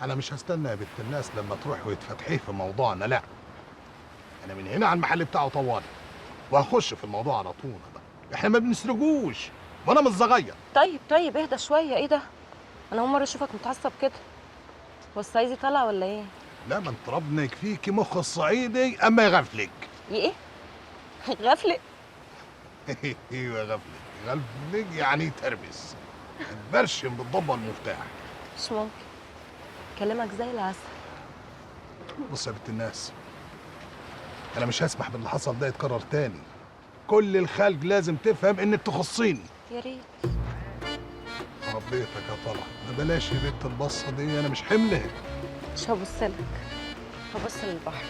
انا مش هستنى يا بنت الناس لما تروح وتفتحيه في موضوعنا، لا. انا من هنا على المحل بتاعه طوالي، وهخش في الموضوع على طول بقى. احنا ما بنسرقوش، وانا مش صغير. طيب اهدى شويه. ايه ده؟ انا اول مره اشوفك متعصب كده. هو الصعيدي طالع ولا ايه؟ لا، ما انت ربنا يكفيكي مخ الصعيدي اما يغفلك. ايه؟ غفلة؟ ايوه غفلك. غفلك يعني يتربس، تبرشم بالضبه المفتاح. مش ممكن. كلامك زي العسل. بص يا بنت الناس، انا مش هسمح باللي حصل ده يتكرر تاني. كل الخلق لازم تفهم انك تخصيني. يا ريت. ربيتك يا طلعت، ما بلاش يا بنت البصه دي، انا مش حملها. مش هبصلك، هبص للبحر.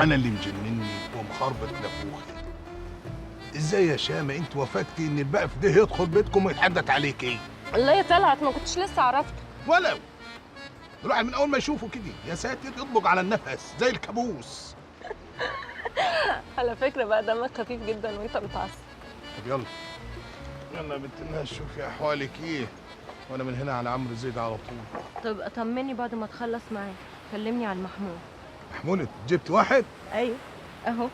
انا اللي مجنني ومخربط نافوخي. ازاي يا شامه انت وافقتي ان البقف ده يدخل بيتكم ويتحدث عليك ايه؟ الله يا طلعت، ما كنتش لسه عرفته. ولو الواحد من اول ما يشوفه كده يا ساتر يطبق على النفس زي الكابوس. على فكره بقى دمك خفيف جدا وانت متعصب. طب يلا يلا يا بنت الناس، شوفي احوالك ايه، وانا من هنا على عمرو زيد على طول. طب طمني بعد ما تخلص معاه، كلمني على المحمول. محمود جبت واحد؟ ايوه اهو،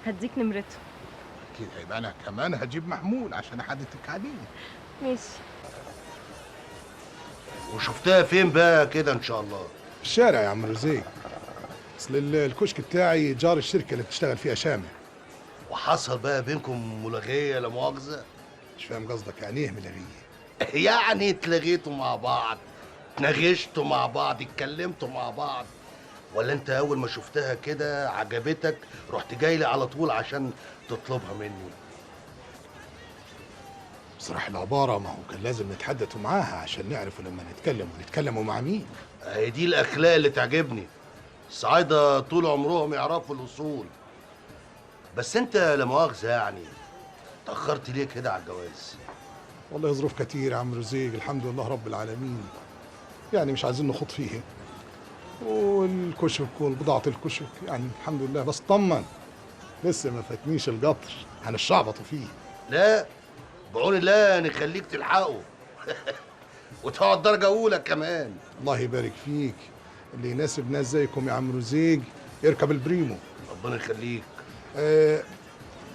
هديك نمرته. اكيد هيبقى انا كمان هجيب محمول عشان احدثك عليه. ماشي. وشفتها فين بقى كده ان شاء الله؟ في الشارع يا عمرو زيد. اصل الكشك بتاعي جار الشركه اللي بتشتغل فيها شامه. وحصل بقى بينكم ملاغيه لا مؤاخذه؟ مش فاهم قصدك، يعني ايه ملغيه؟ يعني اتلغيتوا مع بعض، اتناغشتوا مع بعض، اتكلمتوا مع بعض، ولا انت اول ما شفتها كده عجبتك رحت جاي لي على طول عشان تطلبها مني؟ بصراحه العباره ما هو كان لازم نتحدثوا معاها عشان نعرف لما نتكلموا مع مين. اهي دي الاخلاق اللي تعجبني. الصعايده طول عمرهم يعرفوا الاصول. بس انت لا مؤاخذه يعني اتاخرت ليه كده على الجواز؟ والله ظروف كتير يا عمرو زيد، الحمد لله رب العالمين. يعني مش عايزين نخوض فيها. والكشك والبضاعة الكشك يعني الحمد لله، بس طمن لسه ما فاتنيش القطر، هنشعبطوا فيه. لا بعون الله نخليك تلحقه وتقعد درجه اولى كمان. الله يبارك فيك. اللي يناسب ناس زيكم يا عمرو زيج يركب البريمو. ربنا يخليك.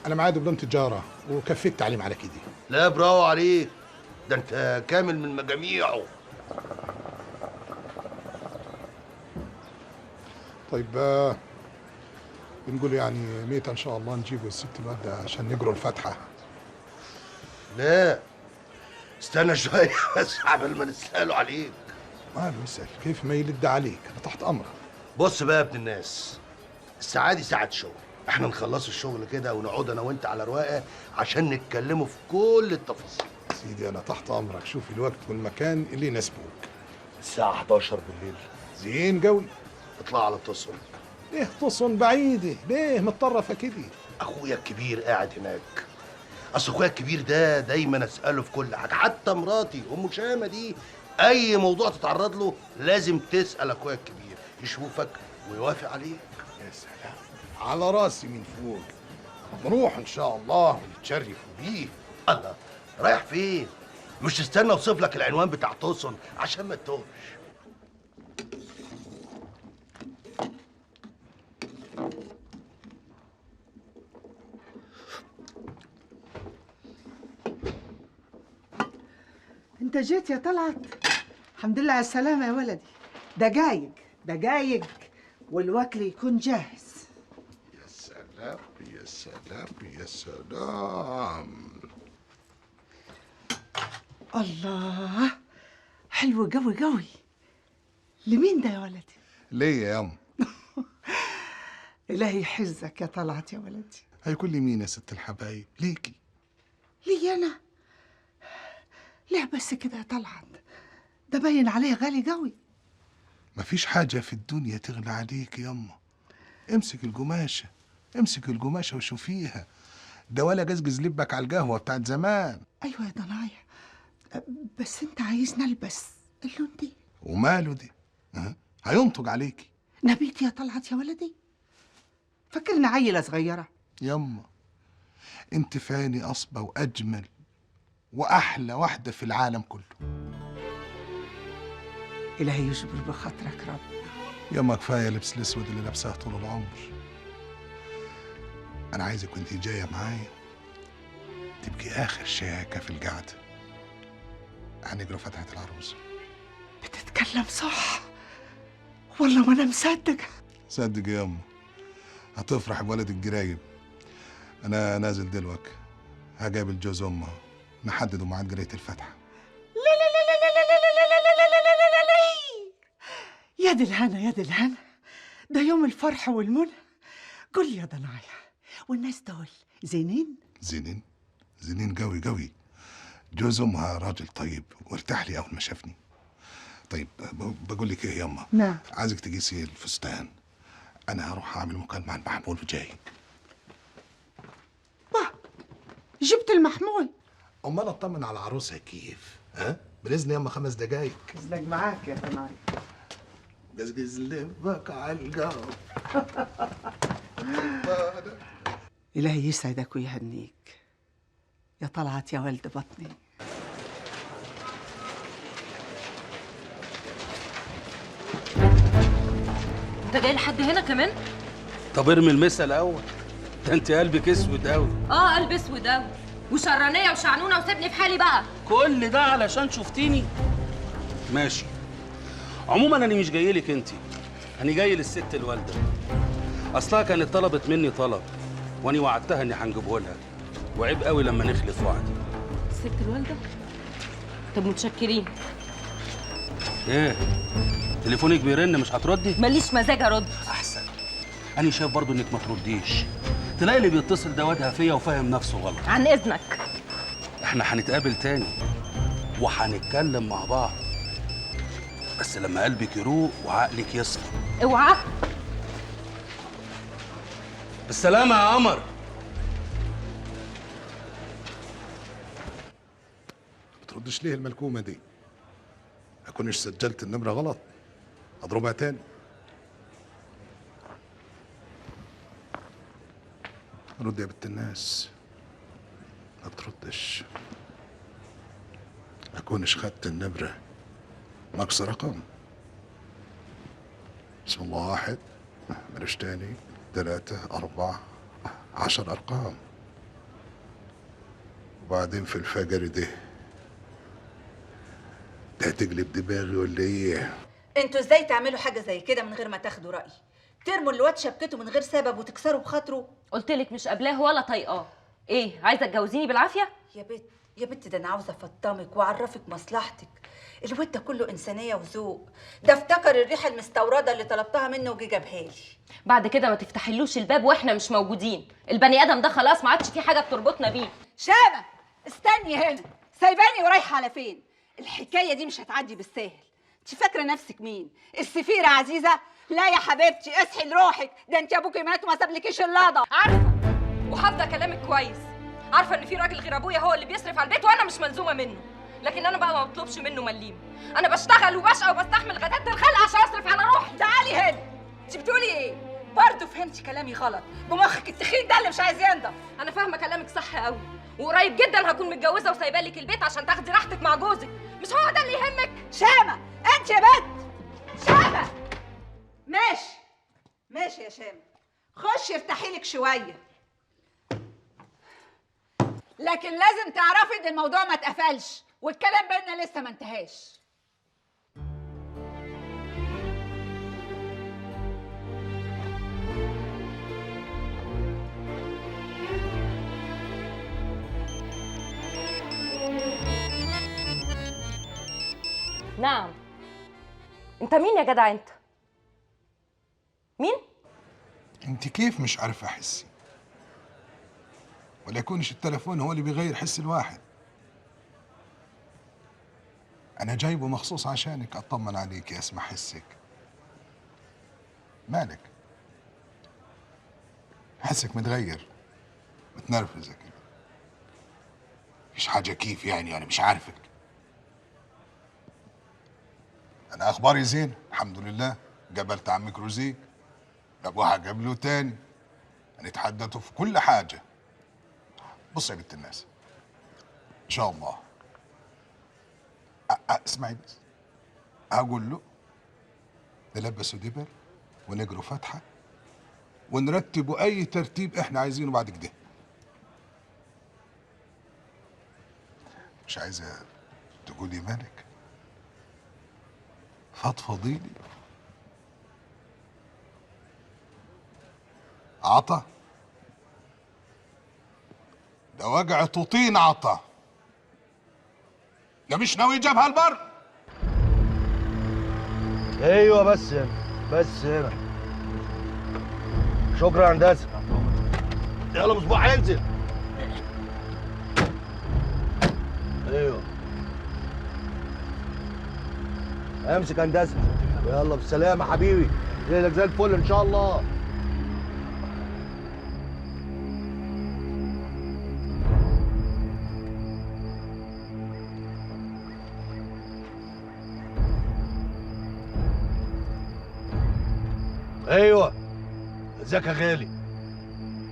انا معايا دبلوم تجاره وكفيت تعليم على كده. لا برافو عليك، ده انت كامل من مجاميعه. طيب بنقول يعني ميت ان شاء الله نجيبوا الست الواد ده عشان نقروا الفاتحه. لا استنى شويه بس قبل ما نساله عليك. ماله يسال كيف ما يلد عليك، انا تحت امرك. بص بقى يا ابن الناس، الساعه دي ساعه شغل، احنا نخلص الشغل كده ونقعد انا وانت على رواقه عشان نتكلموا في كل التفاصيل. سيدي انا تحت امرك، شوف الوقت والمكان اللي يناسبوك. الساعه 11 بالليل. زين قوي. اطلع على تصل. ليه تصن بعيده؟ ليه متطرفه كده؟ اخويا الكبير قاعد هناك. اصل اخويا الكبير ده دايما اساله في كل حاجه، حتى مراتي ام شامه دي اي موضوع تتعرض له لازم تسال اخويا الكبير يشوفك ويوافق عليك. يا سلام، على راسي من فوق. نروح ان شاء الله ونتشرفوا بيه. الله، رايح فين؟ مش تستنى اوصف لك العنوان بتاع توسن عشان ما تتوهش. انت جيت يا طلعت؟ الحمد لله على السلامة يا ولدي. دقايق والوكل يكون جاهز. يا سلام يا سلام يا سلام. الله، حلو قوي. لمين ده يا ولدي؟ ليه يا يم؟ إلهي يحزك يا طلعت يا ولدي. هيكون لي مين يا ست الحبايب؟ ليكي. لي أنا؟ ليه بس كده يا طلعت؟ ده باين عليه غالي قوي. مفيش حاجة في الدنيا تغلى عليك يما. امسك القماشة وشوفيها. ده ولا جزجز لبك على القهوة بتاعت زمان. أيوة يا ضنايا، بس أنت عايز نلبس اللون دي. وماله دي؟ هينطق عليكي. نبيت يا طلعت يا ولدي، فكرنا عيلة صغيرة. يما انت في عيني اصبى واجمل واحلى واحده في العالم كله. إلهي يجبر بخاطرك رب. ياما كفايه لبس الاسود اللي لابساه طول العمر. انا عايزك وانت جايه معايا تبقي اخر شياكه في القعده. هنجروا فتحه العروسه. بتتكلم صح والله ما أنا مصدقة. صدق يا يما، هتفرح بولد الجرايب. انا نازل دلوقتي هقابل جوز امها نحددوا ميعاد قرايه الفاتحه. لا لا لا لا لا لا لا لا لا لا لا لا لا لا. يا دي الهنا يا دي الهنا، ده يوم الفرح والمنى. قول لي يا ضنايا، والناس دول زينين؟ زينين؟ زينين قوي قوي. جوز امها راجل طيب وارتاح لي اول ما شافني. طيب بقول لك ايه يما؟ نعم. عايزك تقيسي الفستان، انا هروح اعمل مكالمه مع المحمول وجاي. جبت المحمول؟ امال اطمن على عروسها كيف؟ ها؟ باذن يما 5 دقايق. ازلق معاك يا ضنايا. قزقز لبك على القلب. إلهي يسعدك ويهنيك يا طلعت يا ولد بطني. انت جاي لحد هنا كمان؟ طب ارمي المثل الاول، ده انت قلبك اسود قوي. اه قلب اسود قوي وشرانيه وشعنونه وسيبني في حالي بقى. كل ده علشان شفتيني؟ ماشي. عموما انا مش جاي لك انت، انا جاي للست الوالده. اصلها كانت طلبت مني طلب واني وعدتها اني هنجيبه لها، وعيب قوي لما نخلف وعدي. الست الوالده؟ طب متشكرين. ايه تليفونك بيرن مش هتردي؟ ماليش مزاج ارد. احسن. انا شايف برضو انك ما ترديش، تلاقي اللي بيتصل ده واد هفيه وفاهم نفسه غلط. عن اذنك. احنا هنتقابل تاني وهنتكلم مع بعض، بس لما قلبك يروق وعقلك يصفى. اوعى. بالسلامة يا قمر. ما تردش ليه الملكومه دي؟ اكونش سجلت النمره غلط؟ اضربها تاني. رد يا بنت الناس، ما تردش. اكونش خدت النمره ناقص رقم. بسم الله 1 بلاش تاني 3 4 10 ارقام. وبعدين في الفجر ده هتقلب دماغي ولا ايه؟ انتوا ازاي تعملوا حاجه زي كده من غير ما تاخدوا رايي؟ ترموا الواد شبكته من غير سبب وتكسروا بخاطره؟ قلت لك مش قابلاه ولا طايقاه. ايه عايزه تجوزيني بالعافيه؟ يا بت ده انا عاوزه افطمك واعرفك مصلحتك. الواد ده كله انسانيه وذوق، ده افتكر الريحه المستورده اللي طلبتها منه وجي جابها لي. بعد كده ما تفتحيلوش الباب واحنا مش موجودين. البني ادم ده خلاص ما عادش فيه حاجه بتربطنا بيه. شامة استني هنا، سايباني ورايحه على فين؟ الحكايه دي مش هتعدي بالساهل. انت فاكره نفسك مين؟ السفيره عزيزه؟ لا يا حبيبتي اصحي لروحك، ده انت ابوكي مات وما سابلكيش اللقطه. عارفه وحافظه كلامك كويس، عارفه ان في راجل غير ابويا هو اللي بيصرف على البيت وانا مش ملزومه منه، لكن انا بقى ما بطلبش منه مليم. انا بشتغل وبشقى وبستحمل غدات الخلق عشان اصرف على روحي. تعالي هنا، انت بتقولي ايه؟ برضه فهمتي كلامي غلط بمخك التخين ده اللي مش عايز ينضف. انا فاهمه كلامك صح قوي، وقريب جدا هكون متجوزه وسايبه لك البيت عشان تاخدي راحتك مع جوزك. مش هو ده اللي يهمك؟ شامة انت يا بنت شامة. ماشي يا شامة، خشي ارتاحي لك شويه، لكن لازم تعرفي ان الموضوع ما اتقفلش والكلام بيننا لسه ما انتهاش. نعم. انت مين يا جدع انت؟ مين؟ انت كيف مش عارفه احسي؟ ولا يكونش التلفون هو اللي بيغير حس الواحد؟ انا جايبه مخصوص عشانك اطمن عليك اسمع حسك. مالك؟ حسك متغير متنرفزه كده. مفيش حاجه كيف يعني انا مش عارفك. انا اخباري زين الحمد لله. قابلت عمك روزيك، ابوها قبله تاني، هنتحدثوا في كل حاجه. بص يا بنت الناس، ان شاء الله اسمعي بس، هقول له نلبسه دبل ونجروا فتحه ونرتبوا اي ترتيب احنا عايزينه بعد كده. مش عايزه تقولي مالك؟ فضفضيلي. عطا ده وجع طين عطا، ده مش ناوي جبهة البر. ايوه بس هنا، بس هنا. شكرا يا هندسه. يلا مصباح انزل. ايوه امسك هندسه. يلا بالسلامه حبيبي، ليلك زي الفل ان شاء الله. ايوه ازيك يا غالي؟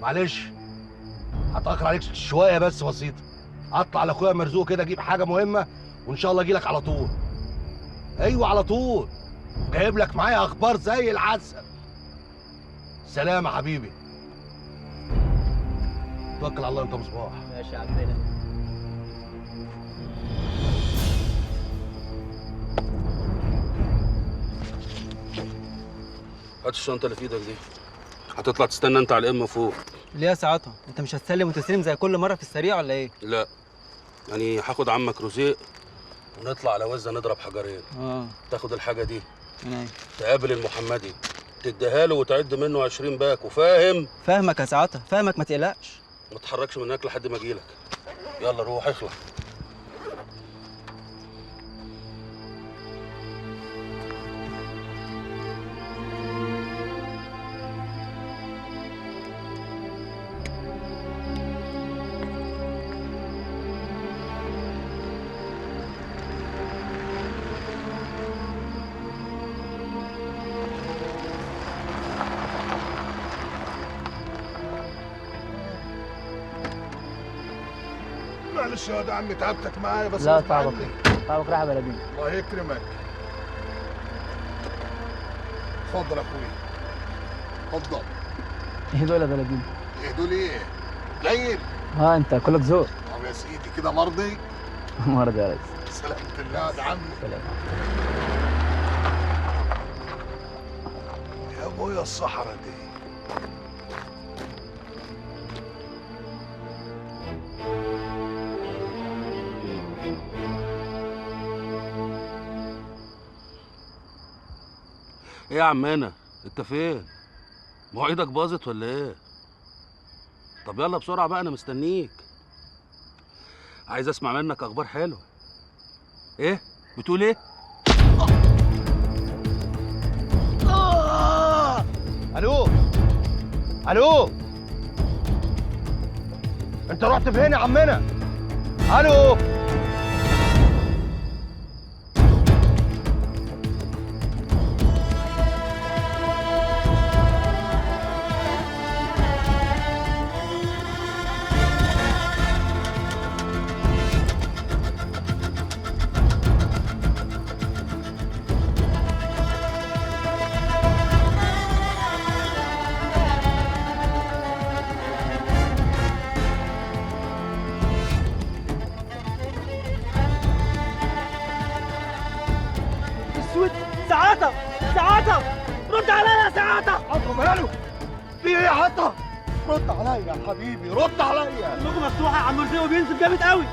معلش هتاخر عليك شويه بس بسيطه، اطلع لاخويا مرزوق كده اجيب حاجه مهمه وان شاء الله اجيلك على طول. ايوه على طول، جايب لك معايا اخبار زي العسل. سلام يا حبيبي. توكل على الله انت مصباح. ماشي يا عمنا. هات الشنطه اللي في ايدك دي، هتطلع تستنى انت على الامه فوق. ليه يا ساعتها؟ انت مش هتسلم وتسلم زي كل مره في السريع ولا ايه؟ لا يعني هاخد عمك رزيق ونطلع على وزه نضرب حجرين. تاخد الحاجه دي تقابل المحمدي تديها له وتعد منه 20 باك، وفاهم؟ فاهمك يا ساعتها، فاهمك، ما تقلقش. ما تتحركش من هناك لحد ما اجيلك. يلا روح اخلع. معلش يا واد عمي تعبتك معايا بس. لا غصب تعبك، عني. تعبك رايح بلدين. الله يكرمك. اتفضل يا اخويا، اتفضل. ايه دول يا بلدين؟ ايه دول ايه؟ قليل؟ ها انت كلك ذوق. طب يا سيدي كده مرضي؟ مرضي يا ريس. سلامة الله يا واد عمي. سلام. يا ابويا الصحراء دي. ايه يا عمنا انت فين؟ مواعيدك باظت ولا ايه؟ طب يلا بسرعه بقى انا مستنيك. عايز اسمع منك اخبار حلوه. ايه؟ بتقول ايه؟ الو الو، انت رحت فين يا عمنا؟ الو ساعتها ساعتها رد عليا يا ساعتها. عطا ماله؟ في ايه يا عطا؟ رد عليا يا حبيبي، رد عليا. دماغه مفتوحه يا عم مرزوق وبينزل جامد قوي.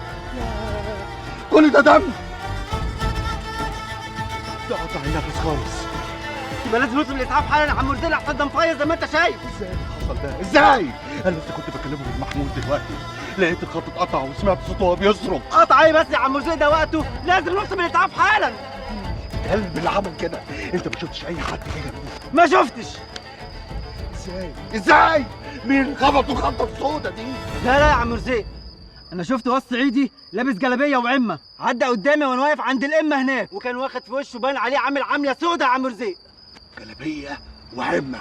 كل ده دم. ده قطع النفس خالص. يبقى لازم نطلب الاسعاف حالا يا عم مرزوق لحسن ده مفيز زي ما انت شايف. ازاي حصل ده؟ ازاي؟ انا لسه كنت بكلمه من محمود دلوقتي، لقيت الخط اتقطع وسمعت صوته وهو بيصرخ. قطع ايه بس يا عم مرزوق؟ ده وقته، لازم نطلب الاسعاف حالا. القلب اللي عمل كده، انت ما شفتش اي حد كده؟ ما شفتش. ازاي؟ ازاي؟ مين خبطه الخطه السودا دي؟ لا لا يا عم مرزوق، انا شفت وسط صعيدي لابس جلابيه وعمه عدى قدامي وانا واقف عند الامه هناك، وكان واخد في وشه باين عليه عامل عامله سودا يا عم مرزوق. جلابيه وعمه؟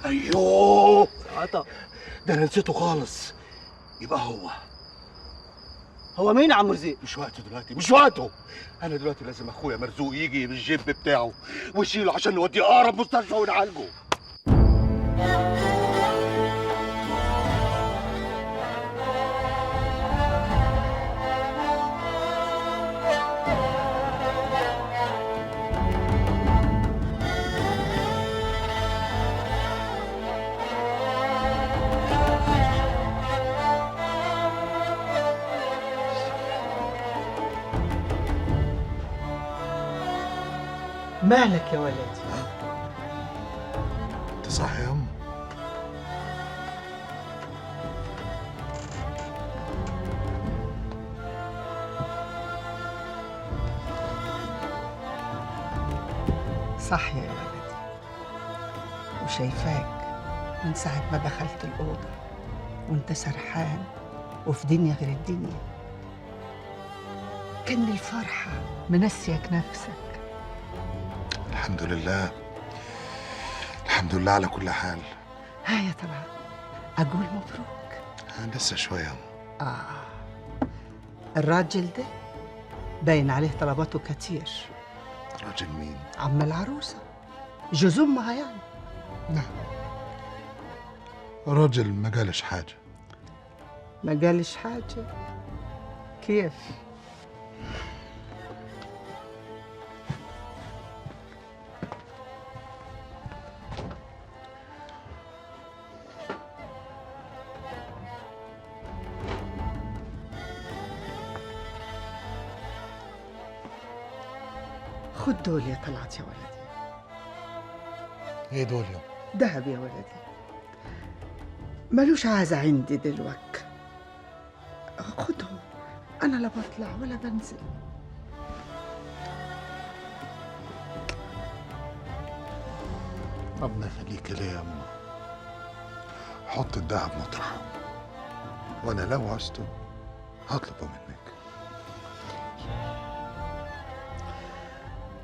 ايوه عطا ده انا نسيته خالص. يبقى هو مين يا عم رزيق؟ مش وقته دلوقتي، مش وقته. انا دلوقتي لازم اخويا مرزوق يجي بالجيب بتاعه ويشيله عشان نوديه اقرب مستشفى ونعالجه. مالك يا ولدي؟ انت صح يا ام؟ صح يا ولدي، وشايفاك من ساعة ما دخلت الأوضة وانت سرحان وفي دنيا غير الدنيا. كان الفرحة منسيك نفسك. الحمد لله، الحمد لله على كل حال. ها يا طلعت، أقول مبروك. لسه شوية. الراجل ده باين عليه طلباته كتير. راجل مين؟ عم العروسة، جوز أمها يعني. نعم، راجل ما قالش حاجة. ما قالش حاجة؟ كيف؟ خد دول يا طلعت يا ولدي. ايه دول يا؟ دهب يا ولدي، ملوش عازة عندي دلوقتي. خدهم، أنا لا بطلع ولا بنزل. ربنا يخليك ليا يا أما. حط الدهب مطرحه، وأنا لو عوزته هطلبه منك.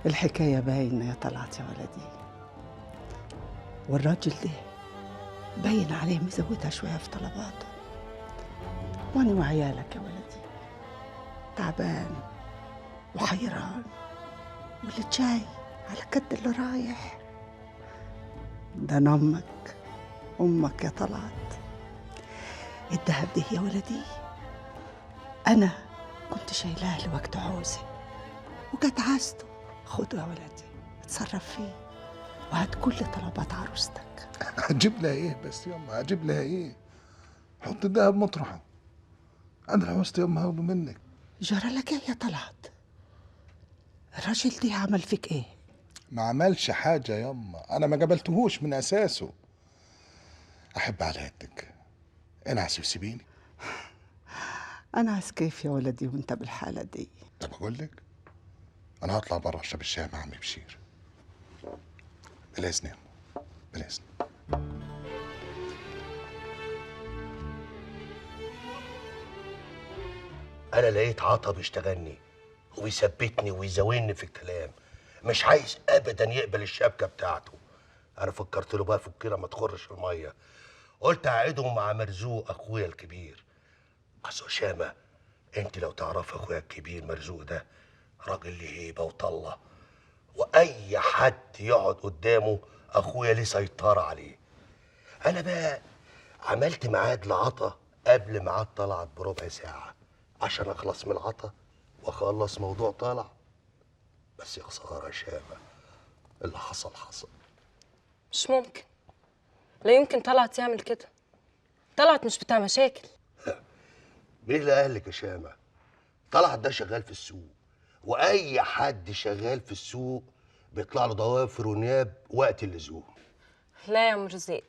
الحكاية باينة يا طلعت يا ولدي، والراجل ده باين عليه مزودها شوية في طلباته. وأنا وعيالك يا ولدي تعبان وحيران، واللي جاي على قد اللي رايح. ده أنا أمك يا طلعت. الدهب ده يا ولدي أنا كنت شايلاه لوقت عوزي وجت عازته. خده يا ولدي، اتصرف فيه وهات كل طلبات عروستك. هجيب لها ايه بس يما؟ هجيب لها ايه؟ حط الدهب مطرحه، انا لو عوزت يما هاخده منك. جرى لك ايه يا طلعت؟ الراجل ده عمل فيك ايه؟ ما عملش حاجه يما، انا ما قبلتهوش من اساسه. احب على يدك، انعسي وسيبيني. انعس كيف يا ولدي وانت بالحاله دي؟ طب اقول لك، انا هطلع بره اشرب الشاي مع عمي بشير. بالاذن يا أما، بالاذن. انا لقيت عطا بيشتغلني وبيثبتني ويزاولني في الكلام، مش عايز ابدا يقبل الشبكه بتاعته. انا فكرت له بقى فكيره ما تخرش الميه، قلت اعيده مع مرزوق اخويا الكبير. اصل شامه، انت لو تعرف اخويا الكبير مرزوق ده راجل ليه هيبه وطله، واي حد يقعد قدامه اخويا ليه سيطره عليه. انا بقى عملت ميعاد لعطا قبل ميعاد طلعت بربع ساعه عشان اخلص من العطا واخلص موضوع طلع. بس يا خساره يا شامه، اللي حصل حصل. مش ممكن، لا يمكن طلعت يعمل كده. طلعت مش بتاع مشاكل. مين اللي قال لك يا شامه؟ طلعت ده شغال في السوق، واي حد شغال في السوق بيطلع له ضوافر ونياب وقت اللزوم. لا يا عم رزاق،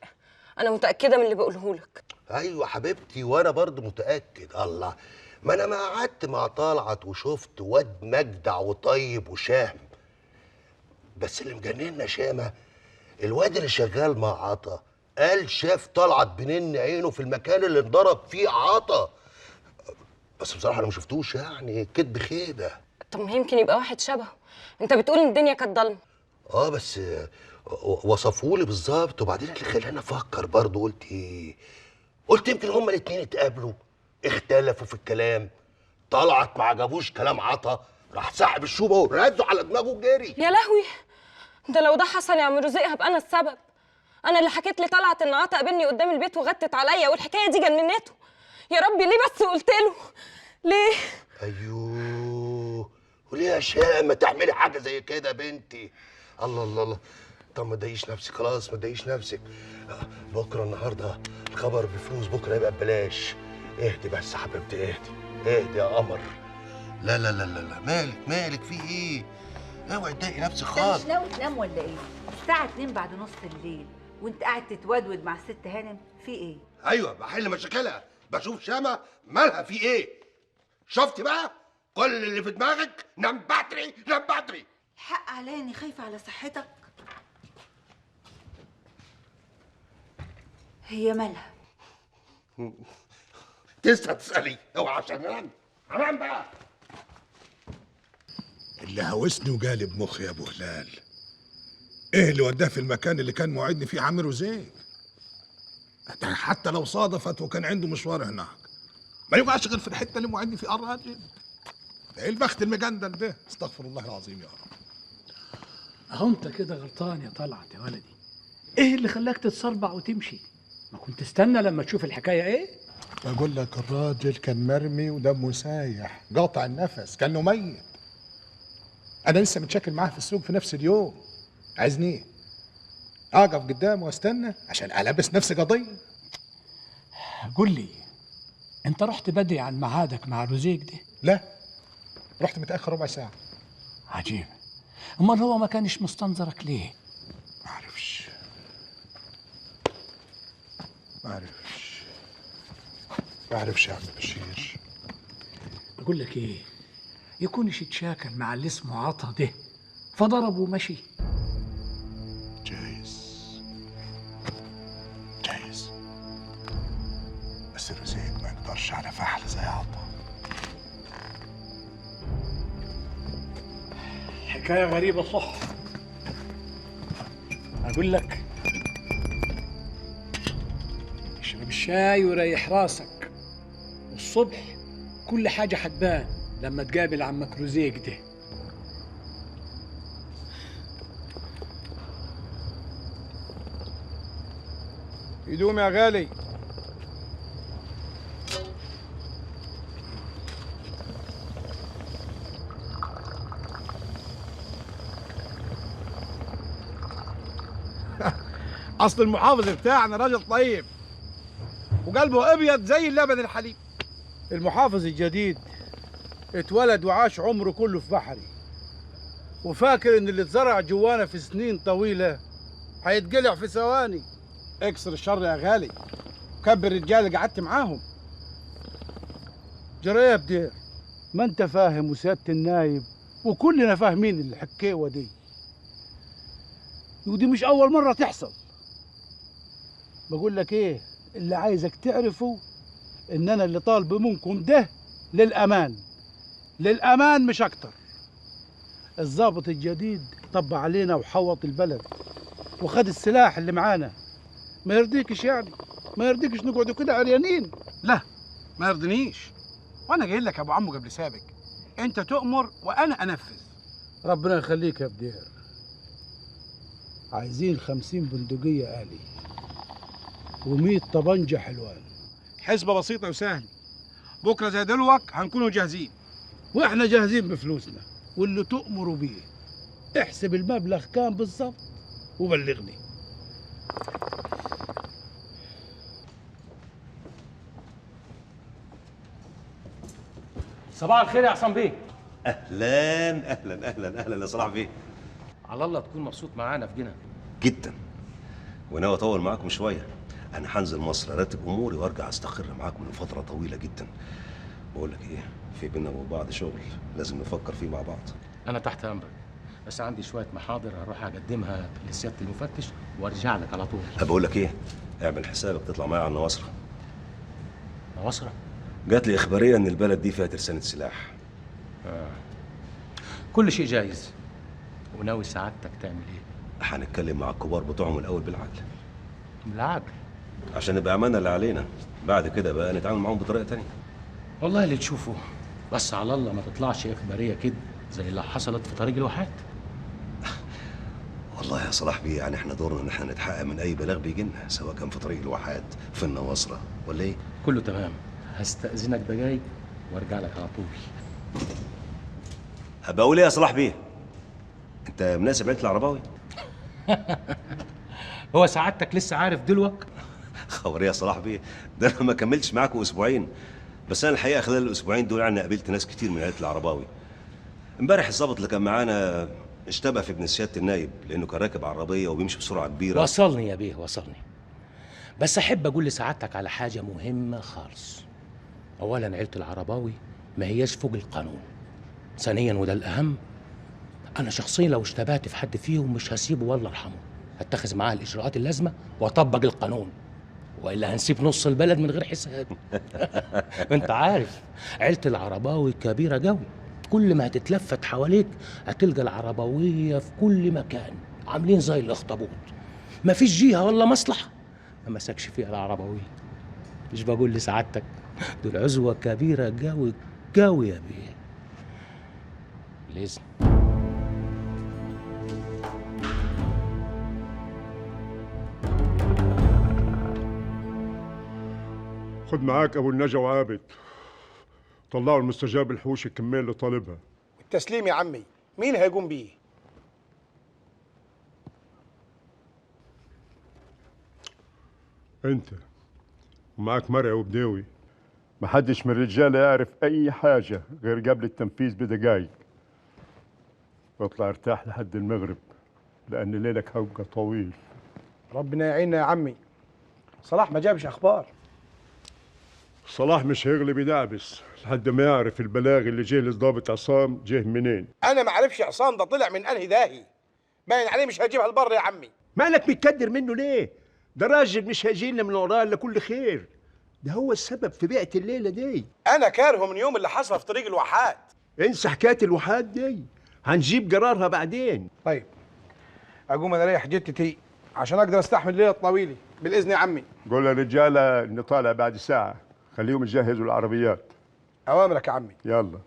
انا متاكده من اللي بقوله لك. ايوه حبيبتي، وانا برضه متاكد. الله، ما انا ما قعدت مع طلعت وشفت واد مجدع وطيب وشهم. بس اللي مجننا شامه، الواد اللي شغال مع عطا قال شاف طلعت بنن عينه في المكان اللي انضرب فيه عطا. بس بصراحه انا ما شفتوش، يعني كدب خيبه. طب ما يمكن يبقى واحد شبهه. انت بتقول ان الدنيا كانت ضلمه. بس وصفولي بالظبط. وبعدين اللي خلاني افكر برضه، قلت ايه؟ قلت يمكن هما الاتنين اتقابلوا اختلفوا في الكلام. طلعت ما عجبوش كلام عطا، راح سحب الشوبه ورده على دماغه وجري. يا لهوي، ده لو ده حصل يا عم رزق هبقى انا السبب. انا اللي حكيت لطلعت ان عطا قابلني قدام البيت وغتت عليا، والحكايه دي جننته. يا ربي ليه بس قلت له؟ ليه؟ ايوه، وليه يا شامه تعملي حاجه زي كده يا بنتي؟ الله الله الله. طب ما تضايقيش نفسك، خلاص ما تضايقيش نفسك. بكره النهارده الخبر بفلوس، بكره يبقى ببلاش. اهدي بس يا حبيبتي، اهدي اهدي يا قمر. لا لا لا لا لا، مالك في ايه؟ اوعي تضايقي نفسك انت خالص. مش ناوي تنام ولا ايه؟ الساعة 2 بعد نص الليل وانت قاعد تتودود مع الست هانم، في ايه؟ ايوه بحل مشاكلها، بشوف شامه مالها في ايه. شفتي بقى؟ كل اللي في دماغك نام بدري نام بدري. الحق عليا اني خايفة على صحتك. هي مالها؟ تسألي اوعى عشان انام بقى. اللي هوسني وجالب مخي يا ابو هلال، ايه اللي وداه في المكان اللي كان موعدني فيه عم رزيق؟ حتى لو صادفت وكان عنده مشوار هناك، ما يبقاش غير في الحته اللي موعدني فيها الراجل. ده ايه البخت المجندل ده؟ استغفر الله العظيم يا رب. اهو انت كده غلطان يا طلعت يا ولدي. ايه اللي خلاك تتصربع وتمشي؟ ما كنت تستنى لما تشوف الحكايه ايه؟ بقول لك الراجل كان مرمي ودمه سايح، قاطع النفس، كانه ميت. انا لسه متشاكل معاه في السوق في نفس اليوم. عايزني ايه؟ اقف قدامه واستنى عشان البس نفسي قضيه؟ قول لي، انت رحت بدري عن ميعادك مع رزيق ده؟ لا، رحت متاخر ربع ساعه. عجيب. امال هو ما كانش مستنظرك ليه؟ ما اعرفش يا عم بشير. بقول لك ايه، يكونش اتشاكل مع اللي اسمه عطا ده فضرب ومشي. جايز بس رزيق ما يقدرش على فحل زي عطا. حكايه غريبه صح. اقول لك اشرب الشاي وريح راسك، والصبح كل حاجه حتبان لما تقابل عمك رزيق ده. يدوم يا غالي. اصل المحافظ بتاعنا راجل طيب وقلبه ابيض زي اللبن الحليب. المحافظ الجديد اتولد وعاش عمره كله في بحري، وفاكر ان اللي اتزرع جوانا في سنين طويله هيتقلع في ثواني. اكسر الشر يا غالي، كبر الرجاله اللي قعدت معاهم. جرى يا بدير، ما انت فاهم وسياده النايب وكلنا فاهمين الحكاوه دي، ودي مش اول مره تحصل. بقول لك ايه، اللي عايزك تعرفه ان انا اللي طالبه منكم ده للامان مش اكتر. الضابط الجديد طب علينا وحوط البلد وخد السلاح اللي معانا. ما يرضيكش يعني؟ ما يرضيكش نقعدوا كده عريانين؟ لا ما يرضنيش، وانا جاي لك يا ابو عمو قبل سابق. انت تؤمر وانا انفذ. ربنا يخليك يا بدير. عايزين 50 بندقية آلي و100 طبنجة حلوان. حسبه بسيطه وسهله، بكره زي دلوك هنكونوا جاهزين. واحنا جاهزين بفلوسنا واللي تؤمروا بيه. احسب المبلغ كام بالظبط وبلغني. صباح الخير يا عصام بيه. اهلا اهلا اهلا اهلا يا صلاح بيه. على الله تكون مبسوط معانا في جنة. جدا، وناوي اطول معاكم شويه. انا هنزل مصر ارتب اموري وارجع استقر معاكم لفتره طويله جدا. بقول لك ايه، في بينا وبين بعض شغل لازم نفكر فيه مع بعض. انا تحت امرك، بس عندي شويه محاضر هروح اقدمها لسياده المفتش وارجع لك على طول. بقول لك ايه، اعمل حسابك تطلع معايا على النواصره. نواصره؟ جات لي اخباريه ان البلد دي فيها ترسانه سلاح. كل شيء جايز. وناوي سعادتك تعمل ايه؟ هنتكلم مع الكبار بتوعهم الاول بالعقل. بالعقل؟ عشان نبقى عملنا اللي علينا، بعد كده بقى نتعامل معاهم بطريقه تانية. والله اللي تشوفه، بس على الله ما تطلعش اخباريه كده زي اللي حصلت في طريق الواحات. والله يا صلاح بيه، يعني احنا دورنا ان احنا نتحقق من اي بلاغ بيجي لنا، سواء كان في طريق الواحات في النواصره ولا ايه. كله تمام. هستأذنك دقايق وارجع لك على طول. هبقى اقول ايه يا صلاح بيه؟ انت مناسب عيله العرباوي؟ هو سعادتك لسه عارف دلوقتي؟ خبر يا صلاح بيه، ده انا ما كملتش معاكم اسبوعين، بس انا الحقيقه خلال الاسبوعين دول يعني قابلت ناس كتير من عيله العرباوي. امبارح الظابط اللي كان معانا اشتبه في ابن سياده النايب لانه كان راكب عربيه وبيمشي بسرعه كبيره. وصلني يا بيه وصلني، بس احب اقول لسعادتك على حاجه مهمه خالص. اولا عيله العرباوي ما هياش فوق القانون. ثانيا وده الاهم، انا شخصيا لو اشتبهت في حد فيهم مش هسيبه والله ارحمه، هتخذ معاه الاجراءات اللازمه واطبق القانون، والا هنسيب نص البلد من غير حساب. انت عارف عيله العرباوي كبيره قوي، كل ما هتتلفت حواليك هتلقى العرباويه في كل مكان عاملين زي الاخطبوط، مفيش جهه ولا مصلحه ما مسكش فيها العرباويه. مش بقول لسعادتك دول عزوه كبيره قوي قوي يا بيه. لازم خد معاك ابو النجا وعابد، طلعوا المستجاب الحوش الكميه اللي طالبها. التسليم يا عمي، مين هيقوم بيه؟ انت ومعاك مرعي وبداوي، محدش من الرجاله يعرف اي حاجه غير قبل التنفيذ بدقايق. واطلع ارتاح لحد المغرب لان ليلك هيبقى طويل. ربنا يعيننا يا عمي. صلاح ما جابش اخبار. صلاح مش هيغلب يدعبس لحد ما يعرف البلاغ اللي جه للضابط عصام جه منين. انا ما اعرفش عصام ده طلع من انهي داهي، باين عليه مش هيجيبها البر يا عمي. مالك متكدر منه ليه؟ ده راجل مش هيجي لنا من وراه الا كل خير، ده هو السبب في بيعة الليله دي. انا كارهه من يوم اللي حصل في طريق الواحات. انسى حكايه الواحات دي، هنجيب قرارها بعدين. طيب اقوم انا اريح جتتي عشان اقدر استحمل الليله الطويله بالاذن يا عمي. قول للرجاله اني طالع بعد ساعه، خليهم يجهزوا العربيات. اوامرك يا عمي. يلا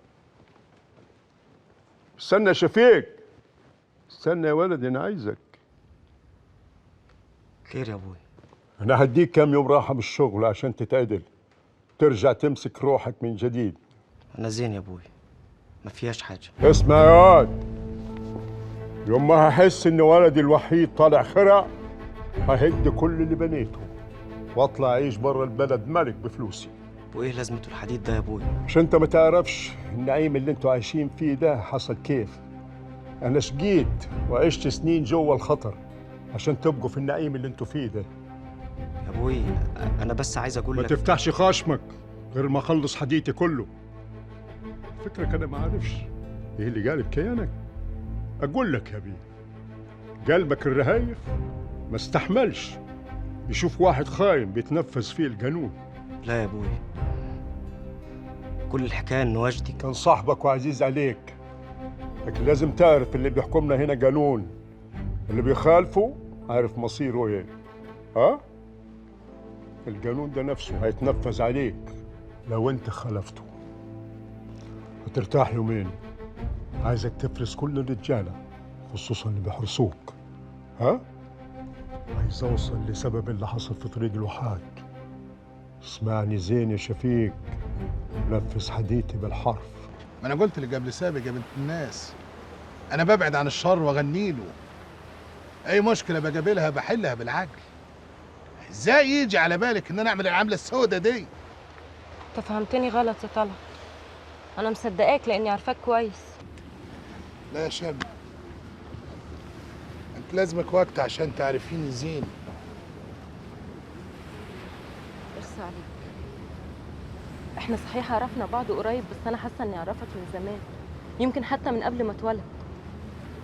استنى يا شفيق، استنى يا ولد انا عايزك. خير يا ابوي؟ انا هديك كام يوم راحه من الشغل عشان تتعدل، ترجع تمسك روحك من جديد. انا زين يا ابوي، ما فيهاش حاجه. اسمع يا واد، يوم ما هحس ان ولدي الوحيد طالع خرع ههد كل اللي بنيته واطلع اعيش بره البلد ملك بفلوسي. وايه لازمته الحديد ده يا ابوي؟ عشان انت ما تعرفش النعيم اللي انتوا عايشين فيه ده حصل كيف. انا شقيت وعشت سنين جوه الخطر عشان تبقوا في النعيم اللي انتوا فيه ده. يا ابوي انا بس عايز اقول لك ما تفتحش خاشمك غير ما اخلص حديثي كله. فكرك انا ما عارفش ايه اللي قالب كيانك؟ اقول لك يا بيه، قلبك الرهايف ما استحملش يشوف واحد خاين بيتنفذ فيه القانون. لا يا ابوي، كل الحكايه ان وجدي كان صاحبك وعزيز عليك، لكن لازم تعرف اللي بيحكمنا هنا قانون، اللي بيخالفه عارف مصيره ايه. ها؟ القانون ده نفسه هيتنفذ عليك لو انت خالفته. هترتاح يومين، عايزك تفرس كل الرجاله خصوصا اللي بيحرسوك. ها؟ عايز اوصل لسبب اللي حصل في طريق الواحات. اسمعني زين يا شفيق، نفذ حديثي بالحرف. ما انا قلت لك قبل سابق يا بنت الناس، انا ببعد عن الشر واغني له. اي مشكله بقابلها بحلها بالعقل. ازاي يجي على بالك ان انا اعمل العمله السوداء دي؟ انت فهمتني غلط يا طلعت، انا مصدقاك لاني عارفاك كويس. لا يا شاب، انت لازمك وقت عشان تعرفيني زين. ارسى عليك. احنا صحيح عرفنا بعض قريب، بس انا حاسه اني اعرفك من زمان، يمكن حتى من قبل ما اتولد.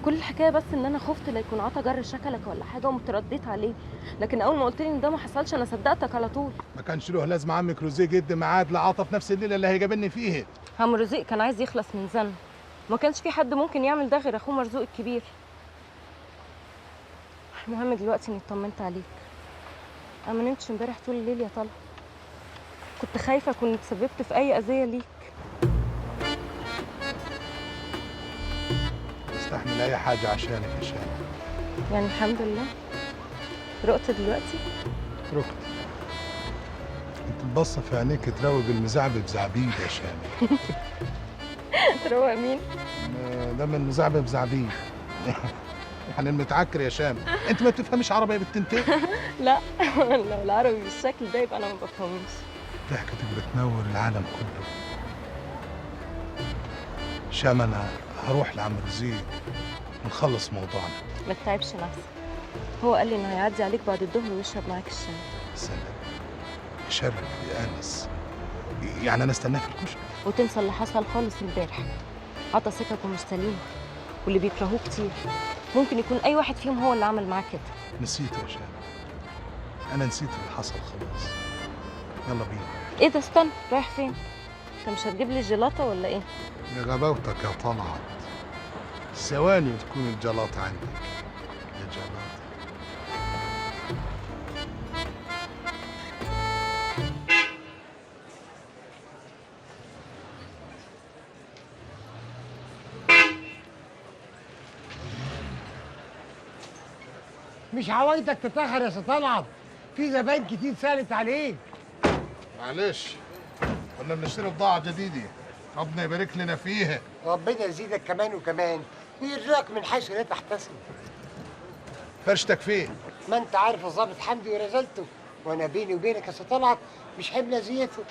كل الحكايه بس ان انا خفت لا يكون عطا جر شكلك ولا حاجه ومترديت عليه، لكن اول ما قلت لي ان ده ما حصلش انا صدقتك على طول. ما كانش له لازمه عمك روزيه جد ميعاد لعطا في نفس الليله اللي هيقابلني فيها. عم رزق كان عايز يخلص من زن، ما كانش في حد ممكن يعمل ده غير اخوه مرزوق الكبير. المهم دلوقتي اني اطمنت عليك. انا ما نمتش امبارح طول الليل يا طلعت. كنت خايفة أكون اتسببت في أي أذية ليك. استحمل اي حاجه عشانك يا شام. يعني الحمد لله رقت دلوقتي. ركت. انت البصه في عينيك تروج المزعبب زعبيب يا شام. تروق مين؟ ده من مزعبب زعبيب. يعني المتعكر يا شام. انت ما بتفهمش عربي يا بتنتهي. لا لو العربي بالشكل ده يبقى أنا ما بفهمش. ضحكتك بتنور العالم كله. شام انا هروح لعم رزيق ونخلص موضوعنا. ما تتعبش نفسك، هو قال لي إنه هيعدي عليك بعد الظهر ويشرب معاك الشاي. سلام. يشرف ويأنس. يعني انا استناك في الكشك. وتنسى اللي حصل خالص امبارح. عطا سكك ومش سليم واللي بيكرهوه كتير. ممكن يكون أي واحد فيهم هو اللي عمل معاك كده. نسيته يا شام. انا نسيت اللي حصل خلاص. يلا بينا. إيه ده استنى، رايح فين؟ أنت مش هتجيب لي الجيلاطة ولا إيه؟ يا غباوتك يا طلعت. ثواني وتكون الجلاطة عندك يا جلاطة. مش عوايدك تتاخر يا طلعت، في زباين كتير سالت عليك. معلش كنا بنشتري بضاعة جديدة، ربنا يبارك لنا فيها. ربنا يزيدك كمان وكمان ويرزقك من حيث لا تحتسب. فرشتك فين؟ ما انت عارف الظابط حمدي ورزلته، وانا بيني وبينك يا طلعت مش حمل اذيته.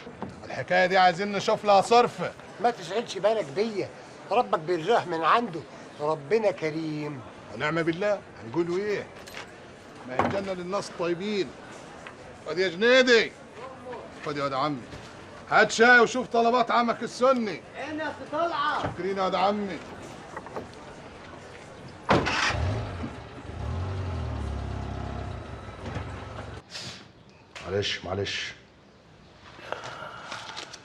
الحكاية دي عايزين نشوف لها صرفة. ما تشغلش بالك بيا، ربك بيرزقه من عنده، ربنا كريم. ونعم بالله، هنقولوا ايه؟ ما هي الجنة للناس الطيبين. خد يا جنيدي، خد يا واد عمي، هات شاي وشوف طلبات عمك السني. انا يا طلعت. شكرين يا واد عمي. معلش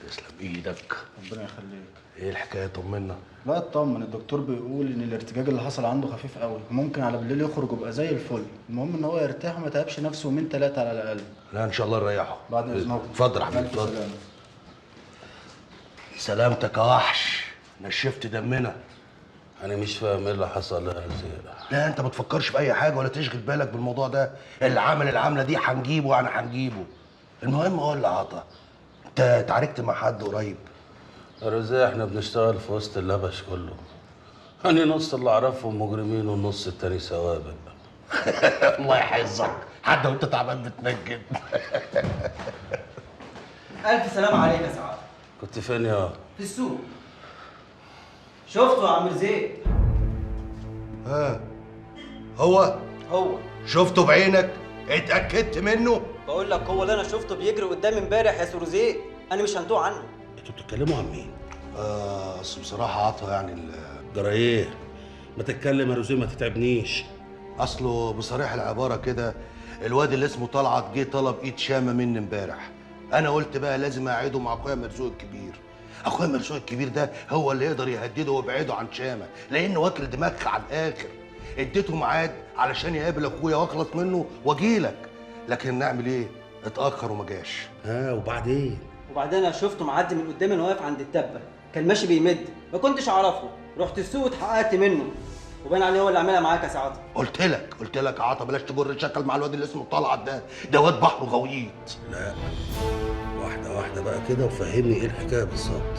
تسلم ايدك. ربنا يخليك. ايه الحكايه؟ طمنا. لا اطمن، الدكتور بيقول ان الارتجاج اللي حصل عنده خفيف قوي، ممكن على بالليل يخرج ويبقى زي الفل. المهم ان هو يرتاح وما يتعبش نفسه يومين 3 على الاقل. لا ان شاء الله نريحه. بعد اذنك. اتفضل يا حبيبي اتفضل. سلامتك يا وحش، نشفت دمنا. انا مش فاهم ايه اللي حصل يا زياد. لا انت ما تفكرش في اي حاجه ولا تشغل بالك بالموضوع ده. اللي عمل العمله دي هنجيبه يعني هنجيبه. المهم قول لي عطا، انت اتعاركت مع حد قريب؟ يا رزاق احنا بنشتغل في وسط اللبش كله. انا نص اللي اعرفهم مجرمين والنص التاني سوابق. الله يحفظك، حتى وانت تعبان بتنجد. ألف سلام عليك يا سعاد. كنت فين يا؟ في السوق. شفته يا عم زيد. ها هو شفته بعينك؟ اتأكدت منه؟ بقول لك هو اللي انا شفته بيجري قدامي امبارح يا سوروزيه، انا مش هنتوه عنه. انتوا بتتكلموا عن مين؟ اصل بصراحة عطا يعني جرى ايه؟ ما تتكلم يا روزيه ما تتعبنيش. اصله بصريح العبارة كده الواد اللي اسمه طلعت جه طلب ايد شامة مني امبارح. انا قلت بقى لازم اقعده مع اخويا مرزوق الكبير. اخويا مرزوق الكبير ده هو اللي يقدر يهدده ويبعده عن شامة، لانه واكل دماغك على الاخر. اديته ميعاد علشان يقابل اخويا واخلص منه واجيلك، لكن نعمل ايه؟ اتاخر وما جاش. وبعدين؟ وبعدين انا شفته معدي من قدامي وانا واقف عند التبه، كان ماشي بيمد، ما كنتش اعرفه، رحت السوق اتحققت منه، وبان عليه هو اللي عاملها معاك يا سعاده. قلت لك يا عطا بلاش تجر شكل مع الواد اللي اسمه طلعت ده واد بحر غويط. لا واحده واحده بقى كده وفهمني ايه الحكايه بالظبط.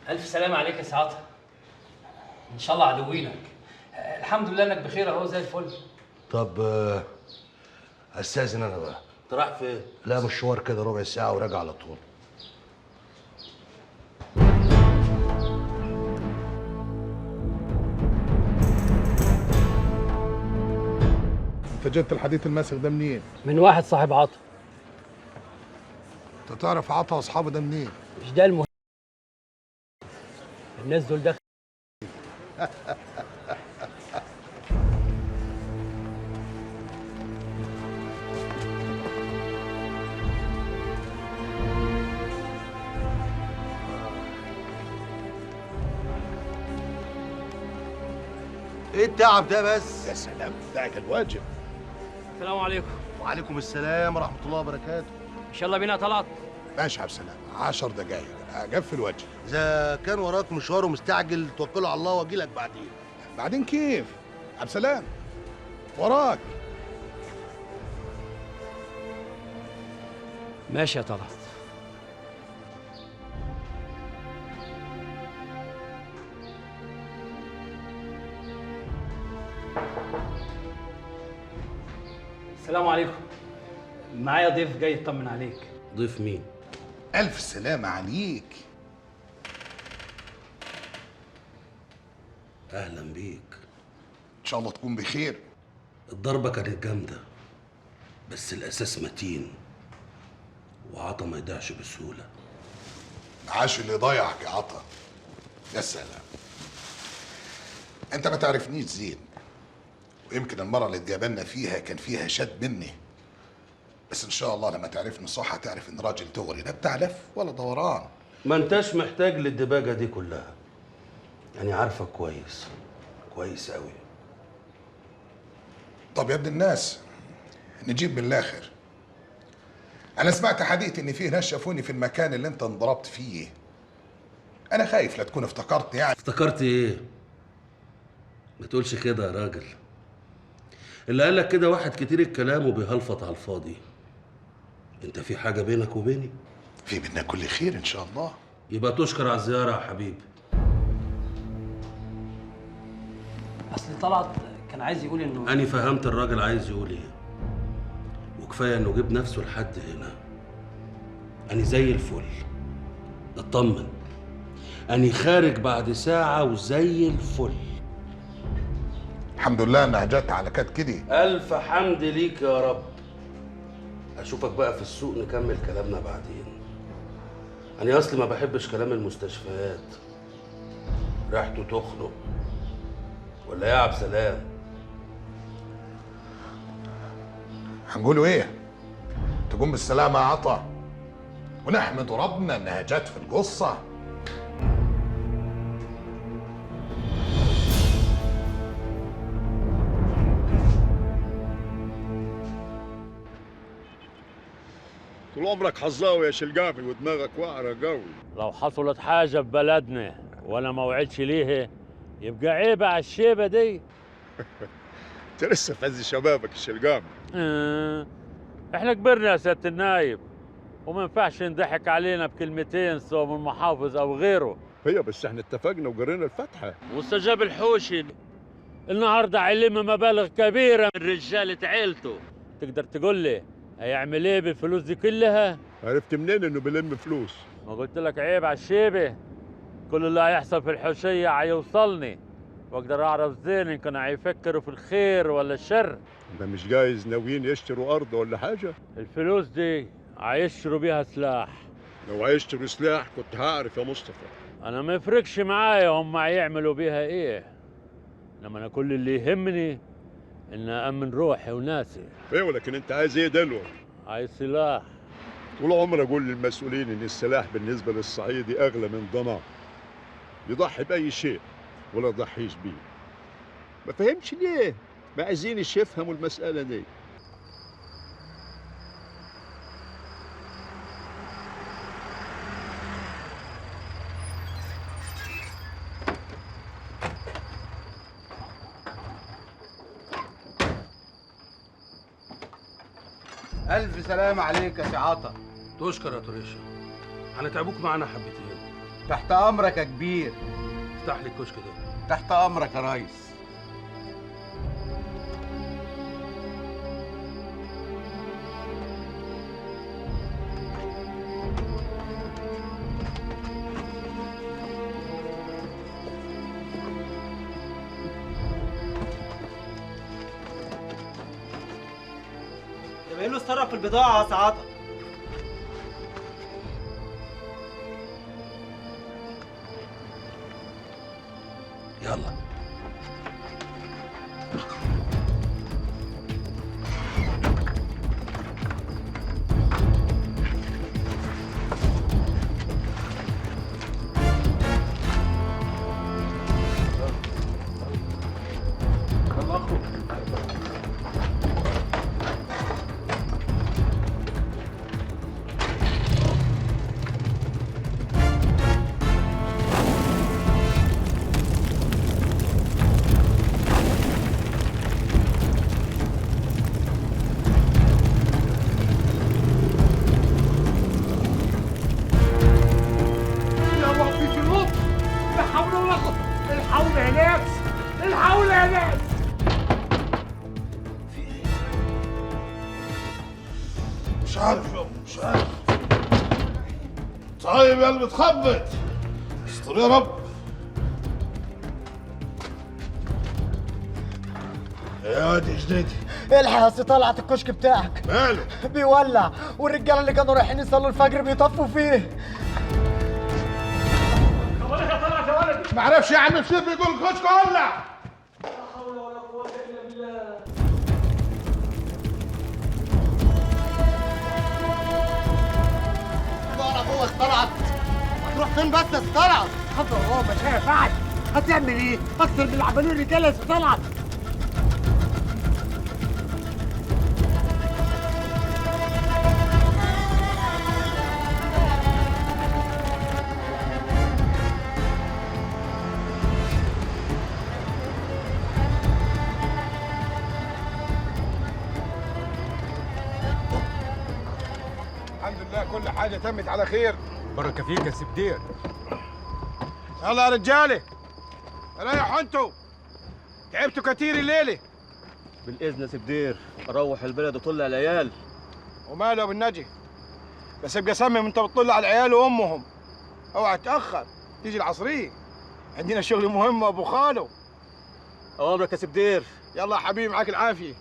ألف سلام عليك يا سعاده. إن شاء الله عدوينك. الحمد لله إنك بخير أهو زي الفل. طب استاذن انا بقى. انت رايح فين؟ لا مشوار كده ربع ساعة وراجع على طول. انت جبت الحديث الماسخ ده منين؟ من واحد صاحب عطا. انت تعرف عطا واصحابه ده منين؟ مش ده المهم. الناس دول دخل. ايه التعب ده بس؟ يا سلام، ده كان واجب. السلام عليكم. وعليكم السلام ورحمة الله وبركاته. ان شاء الله بينا طلعت. ماشي يا عبد السلام، 10 دقايق اقفل وجهي. اذا كان وراك مشوار ومستعجل توكله على الله واجي لك بعدين. بعدين كيف؟ عبد السلام وراك. ماشي يا طلعت. السلام عليكم. معايا ضيف جاي يطمن عليك. ضيف مين؟ ألف سلامة عليك. أهلا بيك. إن شاء الله تكون بخير. الضربة كانت جامدة بس الأساس متين، وعطا ما يضيعش بسهولة. عاش اللي ضيعك يا عطا. يا سلام، أنت ما تعرفنيش زين، ويمكن المرة اللي اتقابلنا فيها كان فيها شد مني، بس إن شاء الله لما تعرفني صح هتعرف إن راجل تغري لا بتاع لف ولا دوران. ما انتش محتاج للدباجة دي كلها، يعني عارفك كويس كويس قوي. طب يا ابن الناس، نجيب من الآخر. أنا سمعت حديث إن فيه ناس شافوني في المكان اللي أنت انضربت فيه. أنا خايف لا تكون افتكرتني يعني. افتكرت إيه؟ ما تقولش كده يا راجل. اللي قالك كده واحد كتير الكلام وبيهلفط على الفاضي. انت في حاجة بينك وبيني؟ في بينا كل خير ان شاء الله. يبقى تشكر على الزيارة يا حبيبي. اصل طلعت كان عايز يقول انه أنا فهمت الراجل عايز يقول ايه، وكفاية انه جاب نفسه لحد هنا. أنا زي الفل، اطمن. أنا خارج بعد ساعة وزي الفل. الحمد لله انها جت على كده كده. ألف حمد ليك يا رب. أشوفك بقى في السوق نكمل كلامنا بعدين. أنا أصلي ما بحبش كلام المستشفيات، ريحته تخنق. ولا إيه يا عبد السلام؟ هنقولوا ايه؟ تقوم بالسلامة يا عطا، ونحمد ربنا انها جت في القصة. طول عمرك حظاوي يا شلقامي ودماغك واعرة قوي. لو حصلت حاجة في بلدنا ولا ما وعدش ليها يبقى عيب على الشيبة دي. انت لسه في عز شبابك يا شلقامي. احنا كبرنا يا سيادة النايب، وما ينفعش نضحك علينا بكلمتين سواء من المحافظ او غيره. هي بس احنا اتفقنا وقرينا الفاتحة. واستجاب الحوشي النهارده علم مبالغ كبيرة من رجالة عيلته. تقدر تقول لي هيعمل ايه بالفلوس دي كلها؟ عرفت منين انه بيلم فلوس؟ ما قلت لك عيب على الشيبه. كل اللي هيحصل في الحوشيه هيوصلني، واقدر اعرف زين ان كانوا هيفكروا في الخير ولا الشر. ده مش جايز ناويين يشتروا ارض ولا حاجه؟ الفلوس دي هيشتروا بيها سلاح. لو هيشتروا سلاح كنت هعرف يا مصطفى. انا ما يفرقش معايا هم هيعملوا بيها ايه، انما انا كل اللي يهمني ان امن روحي وناسي. ايه ولكن انت عايز ايه دلوقتي؟ عايز سلاح. طول عمري اقول للمسؤولين ان السلاح بالنسبه للصعيدي اغلى من ضمان. يضحي باي شيء ولا يضحيش بيه. ما فهمش ليه ما عايزينش يفهموا المساله دي. ألف سلام عليك يا سي عطا. تشكر يا طريشة، هنتعبوك معانا حبتين. تحت أمرك يا كبير. افتح لي الكشك ده. تحت أمرك يا ريس. يبقى له اتصرف في البضاعة يا سعاطة. يلا. الحقونا يا ناس، الحقونا يا ناس. مش عارف يابا، مش عارف. طيب يا اللي بتخبط، استر يا رب. يا واد جديدي، الحق يا سي طلعت، الكشك بتاعك ماله؟ بيولع، والرجاله اللي كانوا رايحين يصلوا الفجر بيطفوا فيه. ما عرفش يا عم بشير بيقول الكشك ولع. بقى ابوك طلعت، هتروح فين بس يا سي طلعت؟ خطر هو مش هينفعك، هتعمل ايه؟ اكتر من اللي عملوه الرجاله يا سي طلعت. الحمد لله كل حاجه تمت على خير. بركه فيك يا سبدير. يلا يا رجاله ريحوا انتوا، تعبتوا كتير الليله. بالاذن يا سبدير، اروح البلد وطلع العيال. وماله بالنجي، بس ابقى سمم انت بتطلع على العيال وامهم. اوعى تاخر، تيجي العصريه، عندنا شغل مهم ابو خالو. اوامرك يا سبدير. يلا يا حبيبي معاك العافيه.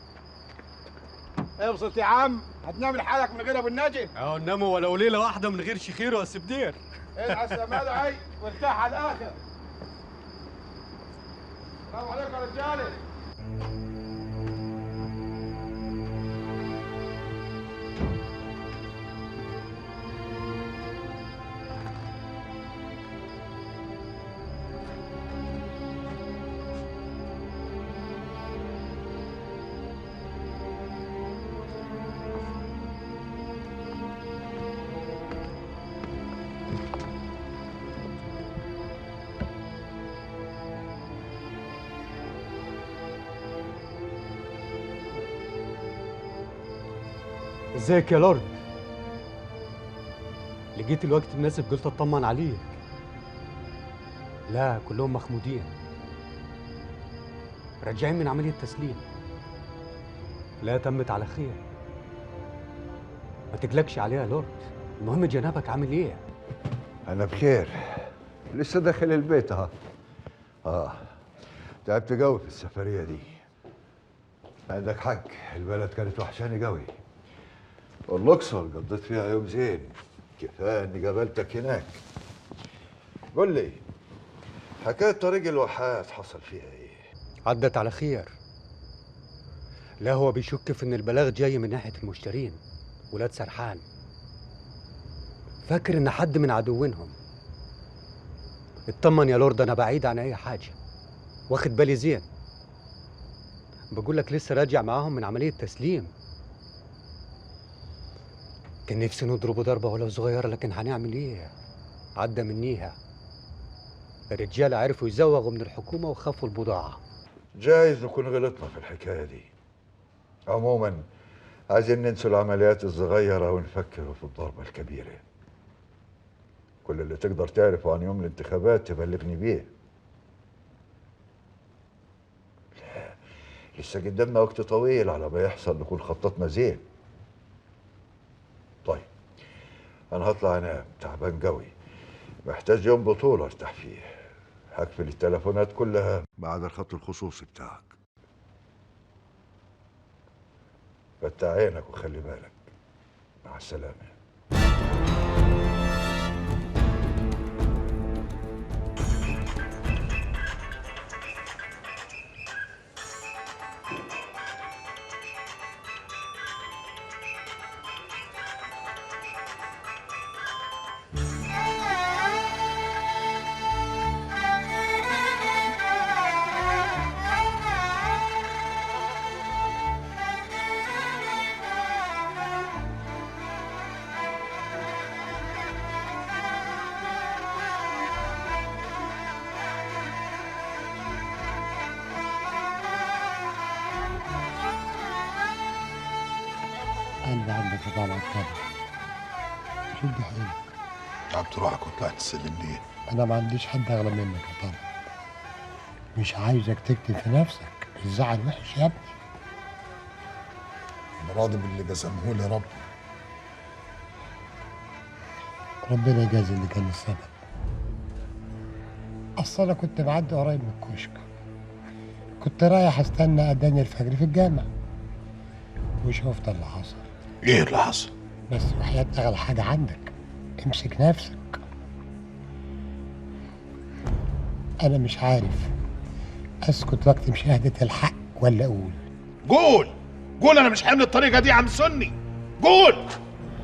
ابسط يا عم، هتنام لحالك من غير ابو النجي؟ اهو ناموا ولو ليله واحده من غير شخيره يا سبدير. العس يا مدعي وارتاح على الاخر. السلام عليكم يا رجاله. ازيك يا لورد؟ لقيت الوقت المناسب قلت اطمن عليك. لا كلهم مخمودين، راجعين من عملية تسليم. لا تمت على خير، ما تقلقش عليها يا لورد. المهم جنابك عامل ايه؟ أنا بخير، لسه داخل البيت تعبت قوي في السفرية دي. عندك حق، البلد كانت وحشاني قوي، والأقصر قضيت فيها يوم زين. كفاية إني قابلتك هناك. قول لي، حكاية طريق الواحات حصل فيها إيه؟ عدت على خير. لا هو بيشك في ان البلاغ جاي من ناحية المشترين ولاد سرحان، فاكر ان حد من عدوينهم. اطمن يا لورد، انا بعيد عن اي حاجة، واخد بالي زين. بقول لك لسه راجع معاهم من عملية تسليم. كان نفسي نضربه ضربة ولو صغيرة، لكن هنعمل ايه؟ عدى منيها. الرجالة عرفوا يزوغوا من الحكومة وخافوا البضاعة. جايز نكون غلطنا في الحكاية دي. عموما عايزين ننسى العمليات الصغيرة ونفكر في الضربة الكبيرة. كل اللي تقدر تعرفه عن يوم الانتخابات تبلغني بيه. لا، لسه قدامنا وقت طويل على ما يحصل نكون خططنا زين. طيب، أنا هطلع أنام، تعبان قوي، محتاج يوم بطولة أرتاح فيه. هقفل التليفونات كلها بعد الخط الخصوصي بتاعك. فتح عينك وخلي بالك. مع السلامة. قلبي عندك يا طلعت طبعا. شد حيلك. تعبت روحك وطلعت تسلم ليه؟ انا ما عنديش حد اغلى منك يا طلعت. مش عايزك تكتب في نفسك، الزعل وحش يا ابني. انا راضي باللي قسمه لي رب. ربنا يجازي اللي كان السبب. اصل انا كنت بعدي قريب من الكشك، كنت رايح استنى اذان الفجر في الجامع وشفت اللي حصل. ايه اللي حصل؟ بس وحياة اغلى حاجه عندك امسك نفسك. انا مش عارف اسكت وقت مشاهده الحق ولا اقول. قول انا مش حامل الطريقه دي يا عم سني. قول.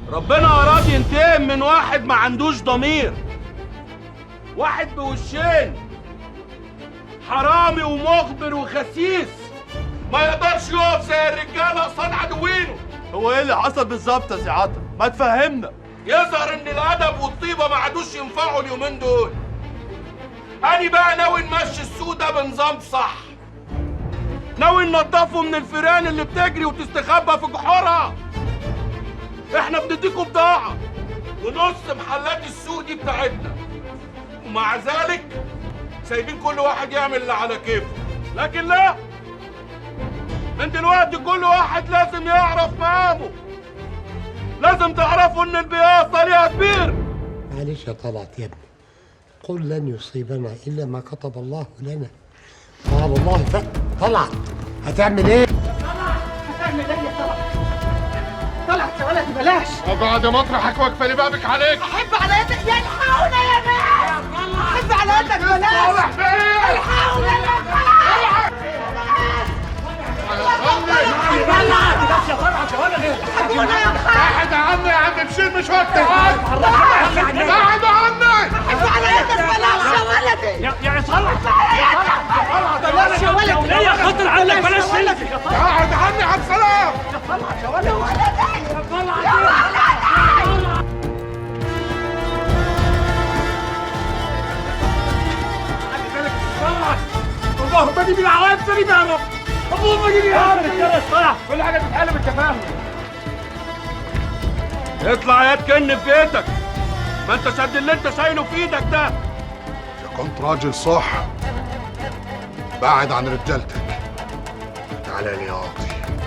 ربنا اراد ينتقم من واحد ما عندوش ضمير، واحد بوشين، حرامي ومخبر وخسيس، ما يقدرش يقف زي الرجاله قصاد عدوينه. هو ايه اللي حصل بالظبط يا سي عطا؟ ما تفهمنا. يظهر ان الادب والطيبه ما عادوش ينفعوا اليومين دول. أنا بقى ناوي نمشي السوق ده بنظام صح، ناوي ننضفه من الفيران اللي بتجري وتستخبى في جحورها. احنا بنديكوا بضاعة ونص محلات السوق دي بتاعتنا، ومع ذلك سايبين كل واحد يعمل اللي على كيفه. لكن لا، من دلوقتي كل واحد لازم يعرف مقامه، لازم تعرفوا ان البياصة ليها كبير. معلش يا طلعت يا ابني، قل لن يصيبنا الا ما كتب الله لنا، وعلى الله طلعت هتعمل ايه؟ هتعمل ايه يا طلعت؟ طلعت يا ولدي بلاش. اقعد مطرحك واقفل بابك عليك. احب على يدك يا الحقونا يا ناس. احب على يدك بلاش. صالح بيه الحقونا يا طلعت. طلعت بس يا طلعت يا ولدي. الحقونا يا طلعت. قاعد عني يا عم بشير مش وقتك. قاعد عني. احب على يدك بلاش يا ولدي. يا طلعت بلاش يا ولدي. يا خاطر عنك بلاش تلفي. قاعد عني عبد السلام. يا طلعت يا ولدي. يا طلعت يا ولدي. اللهم اجيب العوائد سليمه يا رب. اللهم اجيب العوائد صح. كل حاجه تتحل بالتفاهم. اطلع يا تكن في بيتك، ما انت شد اللي انت شايله في ايدك ده. اذا كنت راجل صح بعد عن رجالتك. تعالى لي يا قاضي.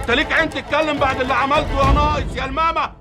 انت ليك عين تتكلم بعد اللي عملته يا ناقص يا الماما.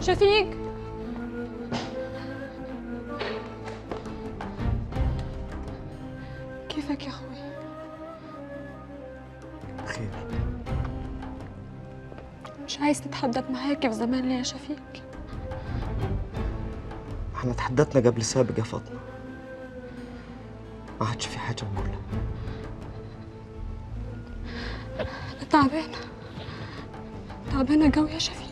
شفيق، كيفك يا اخوي؟ بخير. مش عايز تتحدث معايا كيف زمان ليه يا شفيق؟ احنا اتحدثنا قبل سابق يا فاطمة، ما عادش في حاجة نقولها. أنا تعبانة تعبانة قوي يا شفيق.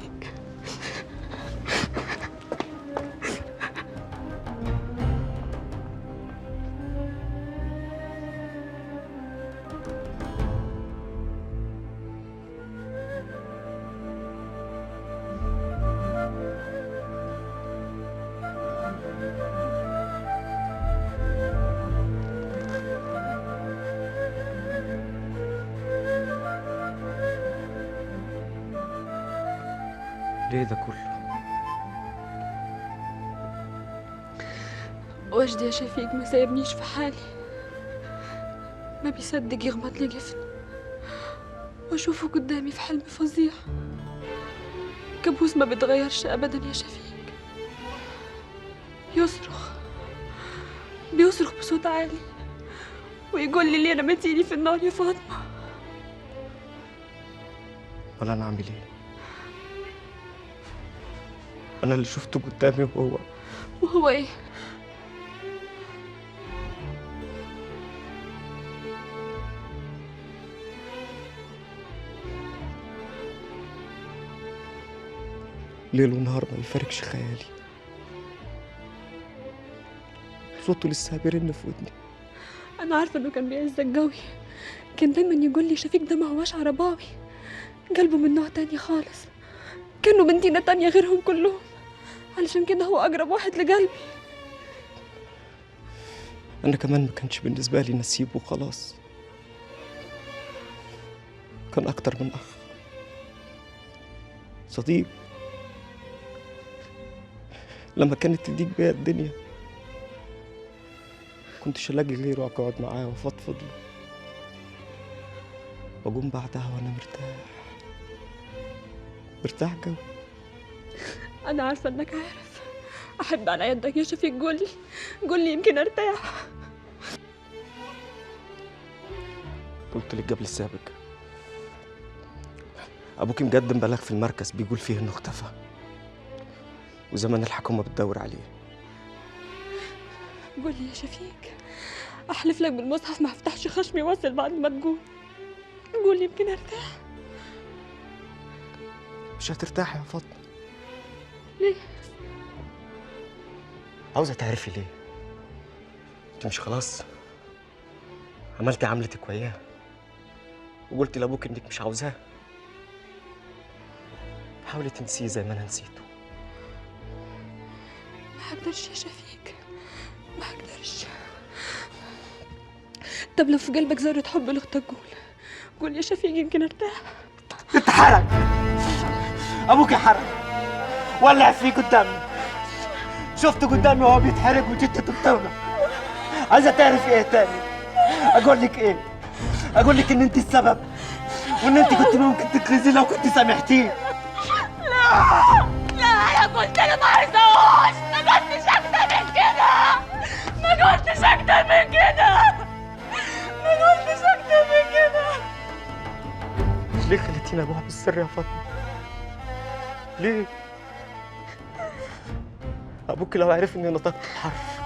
ليه ده كله؟ وجدي يا شفيق ما سايبنيش في حالي، ما بيصدق يغمض لي جفن واشوفه قدامي في حلم فظيع. كابوس ما بيتغيرش ابدا يا شفيق. بيصرخ بصوت عالي ويقول لي ليه رميتيني في النار يا فاطمة. ولا انا اعمل ايه؟ انا اللي شفته قدامي وهو ايه؟ ليل ونهار ما بيفارقش خيالي. صوته لسه بيرن في ودني. انا عارفه انه كان بيعزك قوي، كان دايما يقول لي شفيق ده ما هواش عرباوي، قلبه من نوع تاني خالص، كانه من دينة تانية غيرهم كلهم، علشان كده هو اقرب واحد لقلبي. انا كمان ما كانش بالنسبه لي نسيب وخلاص، كان اكتر من اخ، صديق. لما كانت تضيق بيا الدنيا كنتش الاقي غيره اقعد معاه وافضفض له، واقوم بعدها وانا مرتاح قوي. انا عارفه انك عارف، احب على يدك يا شفيق، قولي يمكن ارتاح. قلت لك قبل السابق، ابوكي مقدم بلاغ في المركز بيقول فيه انه اختفى، وزمان الحكومه بتدور عليه. قولي يا شفيق، احلف لك بالمصحف ما هفتحش خشمي واصل بعد ما تقول. قولي يمكن ارتاح. مش هترتاحي يا فاطمه. ليه؟ عاوزه تعرفي ليه؟ انت مش خلاص عملتي عملتك وياه وقلت لابوك انك مش عاوزاه؟ حاولي تنسيه زي ما انا نسيته. ما هقدرش يا شفيق، ما هقدرش. طب لو في قلبك ذرة حب لاختك قول يا شفيق يمكن ارتاح. انت حرق، ابوك حرق، ولع فيه قدامي، شفته قدامي وهو بيتحرق وجيت تبطلنا. عايزه تعرفي ايه تاني؟ اقول لك ايه؟ اقول لك ان انت السبب، وان انت كنت ممكن تكرزي لو كنت سامحتيه. لا انا قلت له ما عايزهوش، ما قلتش اكتر من كده، ما قلتش اكتر من كده، ما قلتش اكتر من كده. ليه خليتيني ابوها بالسر يا فاطمه؟ ليه؟ ابوك لو عرف اني نطقت الحرف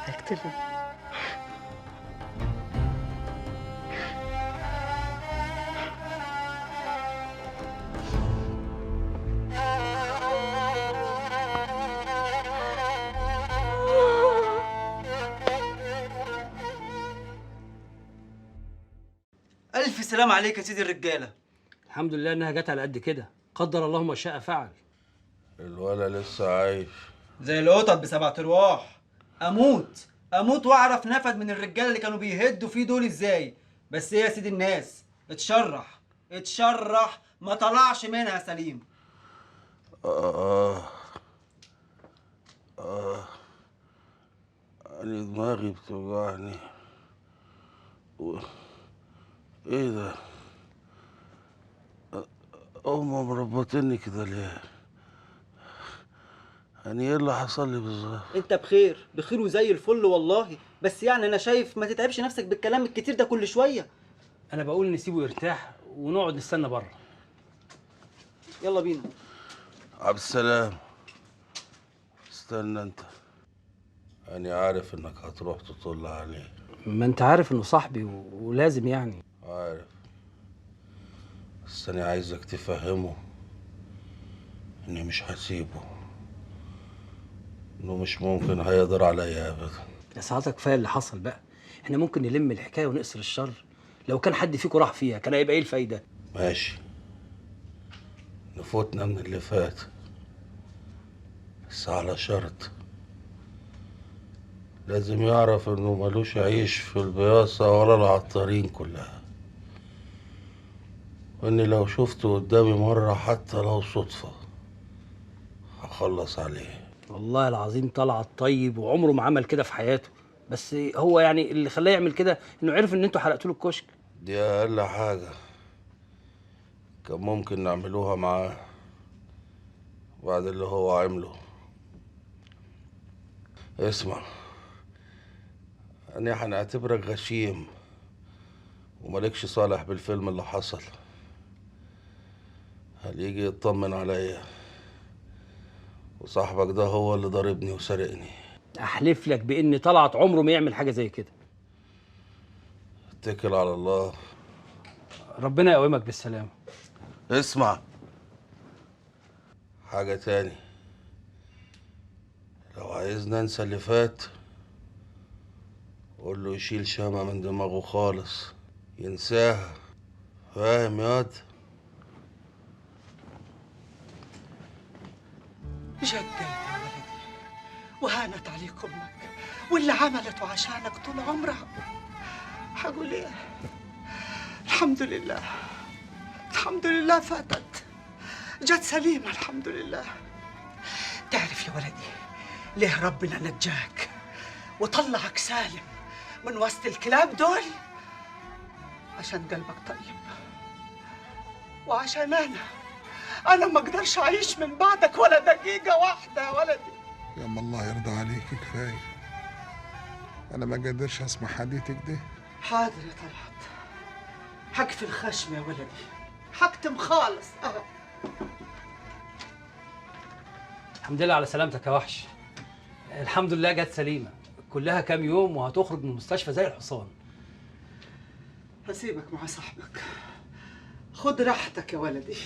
هيقتلني. ألف سلام عليك يا سيدي الرجالة. الحمد لله انها جت على قد كده، قدر الله ما شاء فعل. الولا لسه عايش زي القطط ب7 أرواح. أموت وأعرف نفد من الرجالة اللي كانوا بيهدوا فيه دول إزاي. بس إيه يا سيدي الناس، اتشرح ما طلعش منها سليم. أنا دماغي بتوجعني. ايه ده؟ هما مربطيني كده ليه؟ يعني ايه اللي حصل لي بالظبط؟ أنت بخير وزي الفل والله، بس يعني أنا شايف ما تتعبش نفسك بالكلام الكتير ده كل شوية. انا بقول نسيبه يرتاح ونقعد نستنى بره. يلا بينا. عبد السلام استنى انت، أنا عارف انك هتروح تطل عليه. ما انت عارف انه صاحبي ولازم يعني. عارف، بس انا عايزك تفهمه اني مش هسيبه، انه مش ممكن هيقدر عليا ابدا. يا سعادتك كفايه اللي حصل بقى، احنا ممكن نلم الحكايه ونقصر الشر. لو كان حد فيكم راح فيها كان هيبقى ايه الفايده؟ ماشي، نفوتنا من اللي فات، بس على شرط، لازم يعرف انه ملوش يعيش في البياصة ولا العطارين كلها، واني لو شفته قدامي مرة حتى لو صدفة هخلص عليه. والله العظيم طلعت طيب وعمره ما عمل كده في حياته، بس هو يعني اللي خلاه يعمل كده انه عرف ان انتوا حرقتوا له الكشك. دي اقل حاجة كان ممكن نعملوها معاه بعد اللي هو عمله. اسمع، أنا هنعتبرك غشيم ومالكش صالح بالفيلم اللي حصل. هل يجي يطمن عليا وصاحبك ده هو اللي ضربني وسرقني؟ احلف لك بان طلعت عمره ما يعمل حاجه زي كده. اتكل على الله. ربنا يقومك بالسلامه. اسمع، حاجة تاني، لو عايزنا ننسى اللي فات قول له يشيل شامة من دماغه خالص، ينساها. فاهم ياض؟ جد قلبي يا ولدي، وهانت عليك امك واللي عملته عشانك طول عمرها. هقول ايه؟ الحمد لله، الحمد لله فاتت، جت سليمة الحمد لله. تعرف يا ولدي ليه ربنا نجاك وطلعك سالم من وسط الكلاب دول؟ عشان قلبك طيب، وعشان أنا ما أقدرش أعيش من بعدك ولا دقيقة واحدة يا ولدي. يا أما الله يرضى عليك كفاية، أنا ما قادرش أسمع حديثك ده. حاضر يا طلعت، هقفل الخشم يا ولدي، هكتم خالص. الحمد لله على سلامتك يا وحش. الحمد لله جت سليمة، كلها كام يوم وهتخرج من المستشفى زي الحصان. هسيبك مع صاحبك، خد راحتك يا ولدي.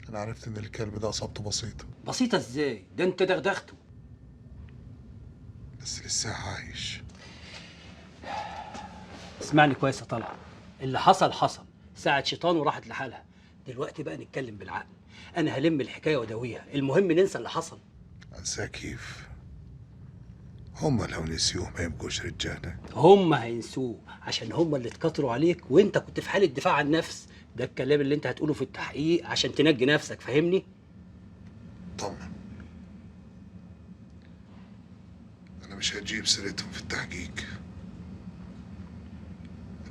أنا عرفت إن الكلب ده إصابته بسيطة. بسيطة ازاي؟ ده انت دغدغته. بس لسه عايش. اسمعني كويس يا طلعت، اللي حصل حصل، ساعة شيطان وراحت لحالها. دلوقتي بقى نتكلم بالعقل. أنا هلم الحكاية وأداويها، المهم ننسى اللي حصل. أنساه كيف؟ هما لو نسيوه ما يبقوش رجالة. هما هينسوه عشان هما اللي اتكتروا عليك وأنت كنت في حالة دفاع عن النفس. ده الكلام اللي أنت هتقوله في التحقيق عشان تنجي نفسك، فاهمني؟ طمن، أنا مش هجيب سيرتهم في التحقيق.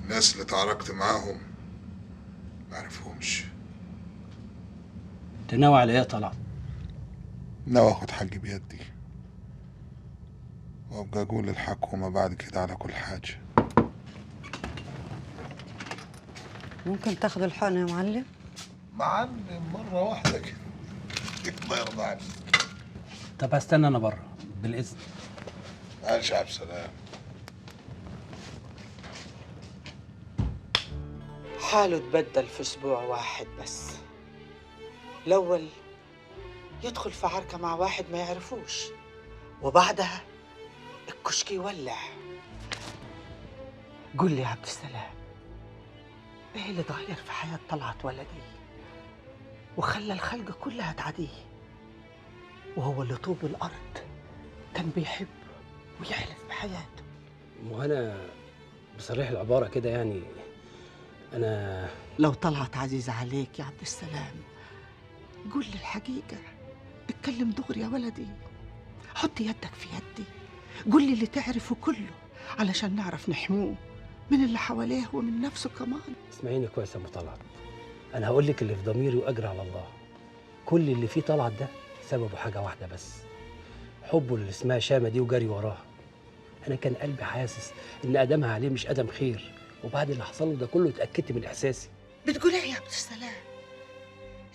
الناس اللي تعاركت معاهم ما عرفهمش. أنت ناوي على إيه يا طلعت؟ ناوي آخد حقي بيدي وأبقى أقول للحكومة بعد كده على كل حاجة. ممكن تاخد الحقن يا معلم؟ معلم مرة واحدة كده. الله يرضى عليك. طب هستنى أنا بره بالإذن. معلش عبد السلام. حاله اتبدل في أسبوع واحد بس. الأول يدخل في عركة مع واحد ما يعرفوش، وبعدها الكشك يولع. قول لي يا عبد السلام، ايه اللي اتغير في حياة طلعت ولدي وخلى الخلق كلها تعديه، وهو اللي طوب الأرض كان بيحب ويحلف بحياته؟ وأنا بصريح العبارة كده يعني أنا لو طلعت عزيزة عليك يا عبد السلام قول لي الحقيقة، اتكلم دغري يا ولدي، حط يدك في يدي، قول لي اللي تعرفه كله علشان نعرف نحموه من اللي حواليه ومن نفسه كمان. اسمعيني كويس يا أم طلعت، أنا هقول لك اللي في ضميري وأجري على الله. كل اللي فيه طلعت ده سببه حاجة واحدة بس، حبه اللي اسمها شامة دي وجري وراها. أنا كان قلبي حاسس إن أدمها عليه مش أدم خير، وبعد اللي حصل له ده كله اتأكدت من إحساسي. بتقول ايه يا عبد السلام؟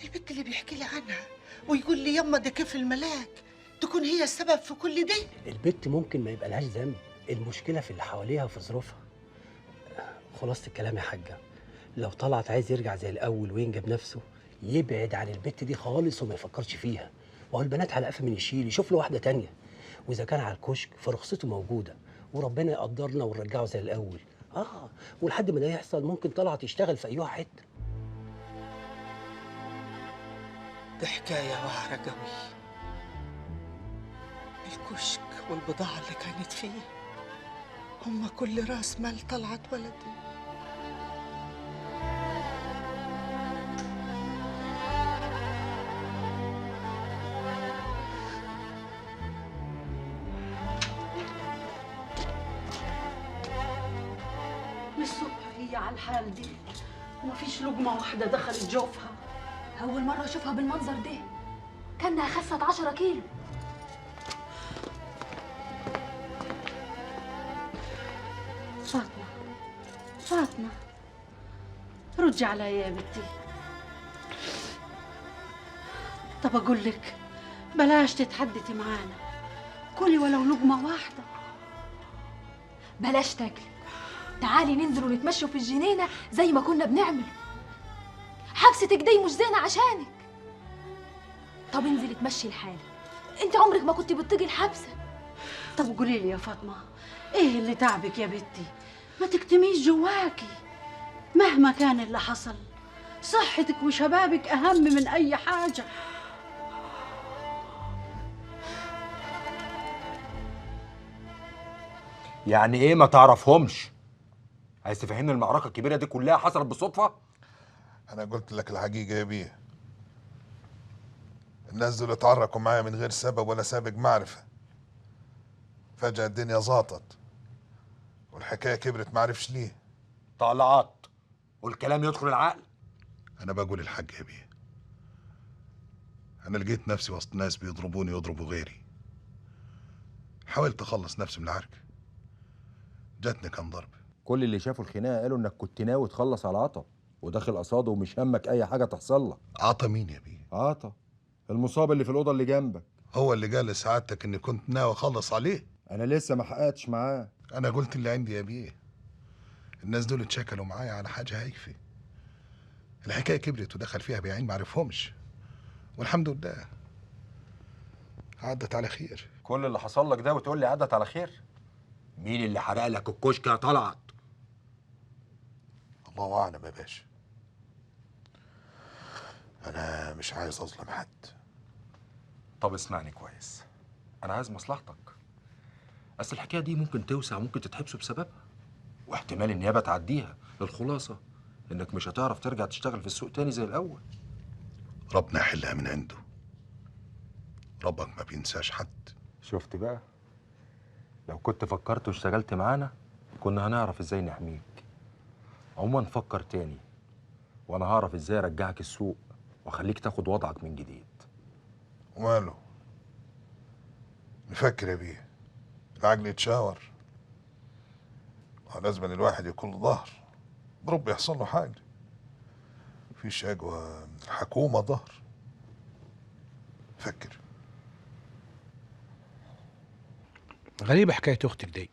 البنت اللي بيحكي لي عنها ويقول لي يما ده كيف الملاك تكون هي السبب في كل ده؟ البت ممكن ما يبقى لهاش ذنب، المشكلة في اللي حواليها وفي ظروفها. خلاصة الكلام يا حاجة، لو طلعت عايز يرجع زي الأول وينجب نفسه يبعد عن البت دي خالص وما يفكرش فيها. وهو البنات على قفا من يشيل، يشوف له واحدة تانية. وإذا كان على الكشك فرخصته موجودة، وربنا يقدرنا ونرجعه زي الأول. ولحد ما ده يحصل ممكن طلعت تشتغل في أيها حتة. دي حكاية وعرة قوي. الكشك والبضاعة اللي كانت فيه هم كل راس مال طلعت ولدي. من الصبح هي على الحال دي ومفيش لقمة واحدة دخلت جوفها. أول مرة أشوفها بالمنظر ده، كأنها خست 10 كيلو. فاطمة فاطمة ردي عليا يا بنتي. طب أقول لك بلاش تتحدثي معانا، كلي ولو لقمة واحدة. بلاش تاكلي، تعالي ننزل ونتمشوا في الجنينة زي ما كنا بنعمل. حبستك دي مش زينة عشانك. طب انزلي اتمشي لحالك، انت عمرك ما كنت بتطيقي الحبسة. طب قولي لي يا فاطمة، ايه اللي تعبك يا بنتي؟ ما تكتميش جواكي. مهما كان اللي حصل صحتك وشبابك أهم من أي حاجة. يعني ايه ما تعرفهمش؟ عايز تفهمني المعركه الكبيره دي كلها حصلت بالصدفه؟ انا قلت لك الحقيقه يا بيه. الناس دول اتعركوا معايا من غير سبب ولا سابق معرفه. فجاه الدنيا زاطت والحكايه كبرت، معرفش ليه. طلعت والكلام يدخل العقل. انا بقول الحق يا بيه. انا لقيت نفسي وسط ناس بيضربوني ويضربوا غيري. حاولت اخلص نفسي من العركه، جاتني كام ضرب. كل اللي شافوا الخناقه قالوا انك كنت ناوي تخلص على عطا وداخل قصاده ومش همك اي حاجه تحصل لك. عطا مين يا بيه؟ عطا المصاب اللي في الاوضه اللي جنبك. هو اللي قال لسعادتك اني كنت ناوي اخلص عليه. انا لسه ما حققتش معاه. انا قلت اللي عندي يا بيه. الناس دول اتشكلوا معايا على حاجه هايفه. الحكايه كبرت ودخل فيها بياعين ما عرفهمش، والحمد لله عدت على خير. كل اللي حصل لك ده وتقول لي عدت على خير؟ مين اللي حرق لك الكشك يا طلعت؟ الله اعلم يا باشا. انا مش عايز اظلم حد. طب اسمعني كويس، انا عايز مصلحتك. اصل الحكايه دي ممكن توسع، ممكن تتحبسوا بسببها، واحتمال النيابه تعديها. الخلاصه انك مش هتعرف ترجع تشتغل في السوق تاني زي الاول. ربنا يحلها من عنده. ربك ما بينساش حد. شفت بقى؟ لو كنت فكرت واشتغلت معانا كنا هنعرف ازاي نحميك. عموما فكر تاني وانا هعرف ازاي ارجعك السوق واخليك تاخد وضعك من جديد. وماله؟ نفكر يا بيه، العقل يتشاور. لازم الواحد يكون له ظهر، برب يحصل له حاجه. في شقوة الحكومه ظهر. فكر. غريبة حكاية أختك دي،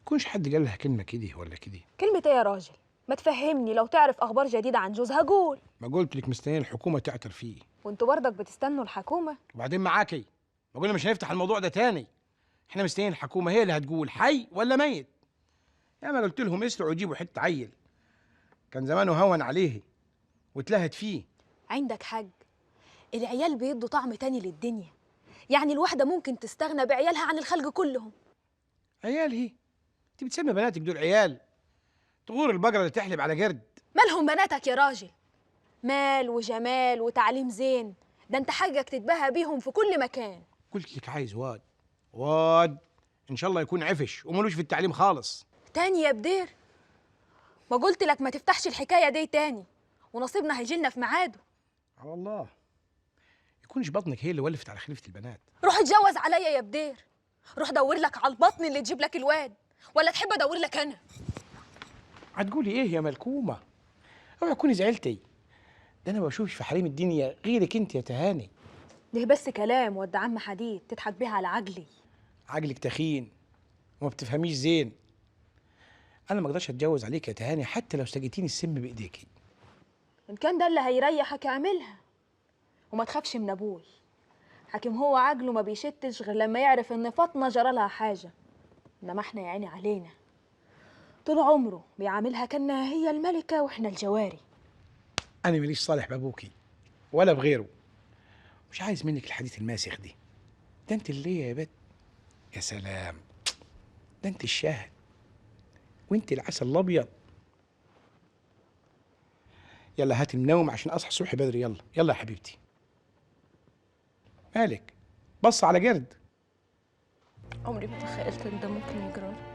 يكونش حد قال لها كلمة كده ولا كده. كلمة ايه يا راجل؟ ما تفهمني، لو تعرف اخبار جديدة عن جوزها قول. ما قلت لك مستنيين الحكومة تعتر فيه. وانتوا برضك بتستنوا الحكومة؟ وبعدين معاكي، ما قلنا مش هنفتح الموضوع ده تاني. احنا مستنيين الحكومة هي اللي هتقول حي ولا ميت. يا ما قلت لهم اسرعوا وجيبوا حتة عيل، كان زمانه هون عليه واتلهت فيه. عندك حق، العيال بيدوا طعم تاني للدنيا. يعني الواحدة ممكن تستغنى بعيالها عن الخلق كلهم. عيال هي؟ انت بتسمي بناتك دول عيال؟ تغور البقرة اللي تحلب على جرد. مالهم بناتك يا راجل؟ مال وجمال وتعليم زين، ده انت حقك تتباهى بيهم في كل مكان. قلت لك عايز واد ان شاء الله يكون عفش وملوش في التعليم خالص. تاني يا بدير؟ ما قلت لك ما تفتحش الحكاية دي تاني، ونصيبنا هيجيلنا في ميعاده. على الله يكونش بطنك هي اللي ولفت على خليفة البنات. روح اتجوز عليا يا بدير، روح دور لك على البطن اللي تجيب لك الواد، ولا تحب ادور لك انا؟ هتقولي ايه يا ملكومة؟ اوعي تكوني زعلتي، ده انا ما بشوفش في حريم الدنيا غيرك انت يا تهاني. ده بس كلام ود عم حديد تضحك بيها على عجلي. عجلك تخين وما بتفهميش زين. انا ما اقدرش اتجوز عليك يا تهاني حتى لو سجيتيني السم بايديكي. ان كان ده اللي هيريحك اعملها، وما تخافش من ابوي. حكيم هو عجله ما بيشتش غير لما يعرف ان فاطمه جرى لها حاجه، انما احنا يا عيني علينا طول عمره بيعاملها كانها هي الملكه واحنا الجواري. انا ماليش صالح بابوكي ولا بغيره، مش عايز منك الحديث الماسخ دي. ده انت اللي يا بت، يا سلام، ده انت الشاهد وانت العسل الابيض. يلا هات النوم عشان اصحى الصبح بدري. يلا يلا يا حبيبتي. مالك بص على جرد؟ عمري ما تخيلت ان ده ممكن يجرالك.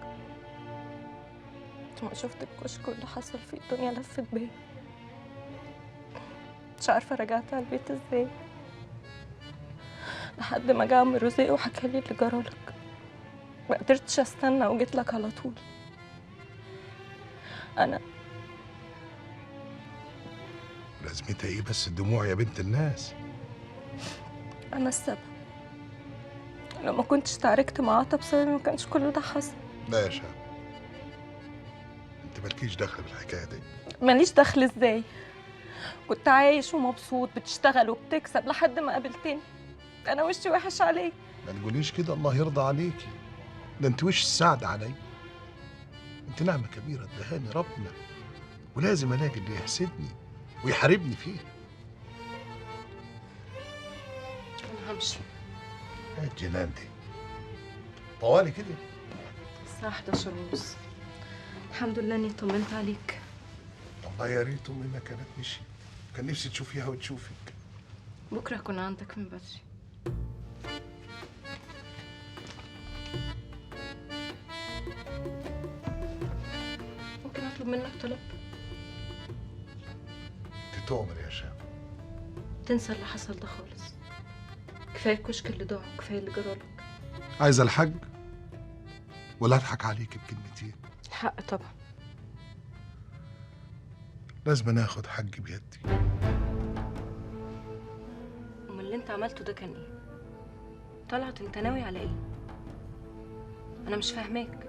لما شفت الكشك واللي حصل فيه الدنيا لفت بيا، مش عارفه رجعت على البيت ازاي، لحد ما جه عم رزق وحكى لي اللي جرالك. ما قدرتش استنى وجيت لك على طول. انا لازمتها ايه بس الدموع يا بنت الناس؟ انا السبب. لو ما كنتش تعاركت مع عطا بسببي ما كانش كل ده حصل. لا يا شاب، مالكيش دخل بالحكايه دي. ماليش دخل ازاي؟ كنت عايش ومبسوط، بتشتغل وبتكسب لحد ما قابلتني. انا وشي وحش عليك. ما تقوليش كده، الله يرضى عليكي. ده انت وش السعد علي. انت نعمه كبيره ادهاني ربنا، ولازم الاقي اللي يحسدني ويحاربني فيه. انا همشي. ايه الجنان دي؟ طوالي كده؟ الساعة 11:30. الحمد لله اني طمنت عليك. والله يا ريت امنا كانت مشي، كان نفسي تشوفيها وتشوفك. بكره هكون عندك من بدري. ممكن اطلب منك طلب؟ تؤمر يا شام. تنسى اللي حصل ده خالص. كفايه الكشك اللي ضاع وكفايه اللي جرالك. عايزه الحج ولا اضحك عليك بكلمتين؟ الحق طبعا. لازم ناخد حج بيدي. امال اللي انت عملته ده كان ايه؟ طلعت انت ناوي على ايه؟ انا مش فاهماك.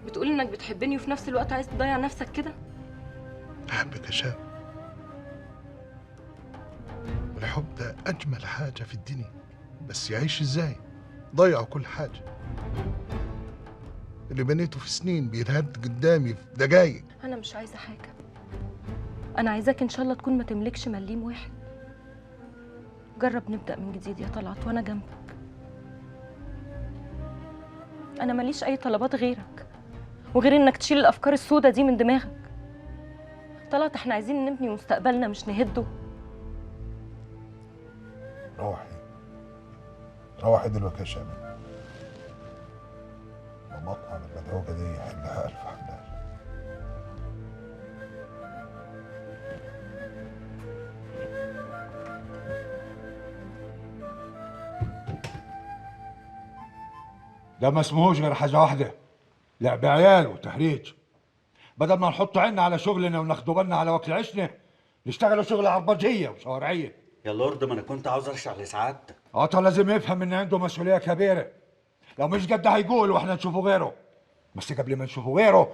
بتقول انك بتحبني وفي نفس الوقت عايز تضيع نفسك كده؟ بحبك يا شام، والحب ده اجمل حاجه في الدنيا، بس يعيش ازاي؟ ضيعوا كل حاجه. اللي بنيته في سنين بينهد قدامي في دقايق. انا مش عايزه حاجه. انا عايزاك ان شاء الله تكون ما تملكش مليم واحد. جرب نبدا من جديد يا طلعت وانا جنبك. انا ماليش اي طلبات غيرك وغير انك تشيل الافكار السوداء دي من دماغك. طلعت احنا عايزين نبني مستقبلنا مش نهده. روحي دلوقتي يا شباب. ومطعم المدعوكه دي يحلها الف حلال. ده ما اسمهوش غير حاجه واحده، لعب عيال وتهريج. بدل ما نحط عيننا على شغلنا وناخدوا بالنا على وكل عيشنا، نشتغلوا شغل عربجيه وشوارعيه. يا لورد ما انا كنت عاوز ارشح لسعادتك. عطا لازم يفهم ان عنده مسؤوليه كبيره. لو مش قد هيقول واحنا نشوفه غيره، بس قبل ما نشوفه غيره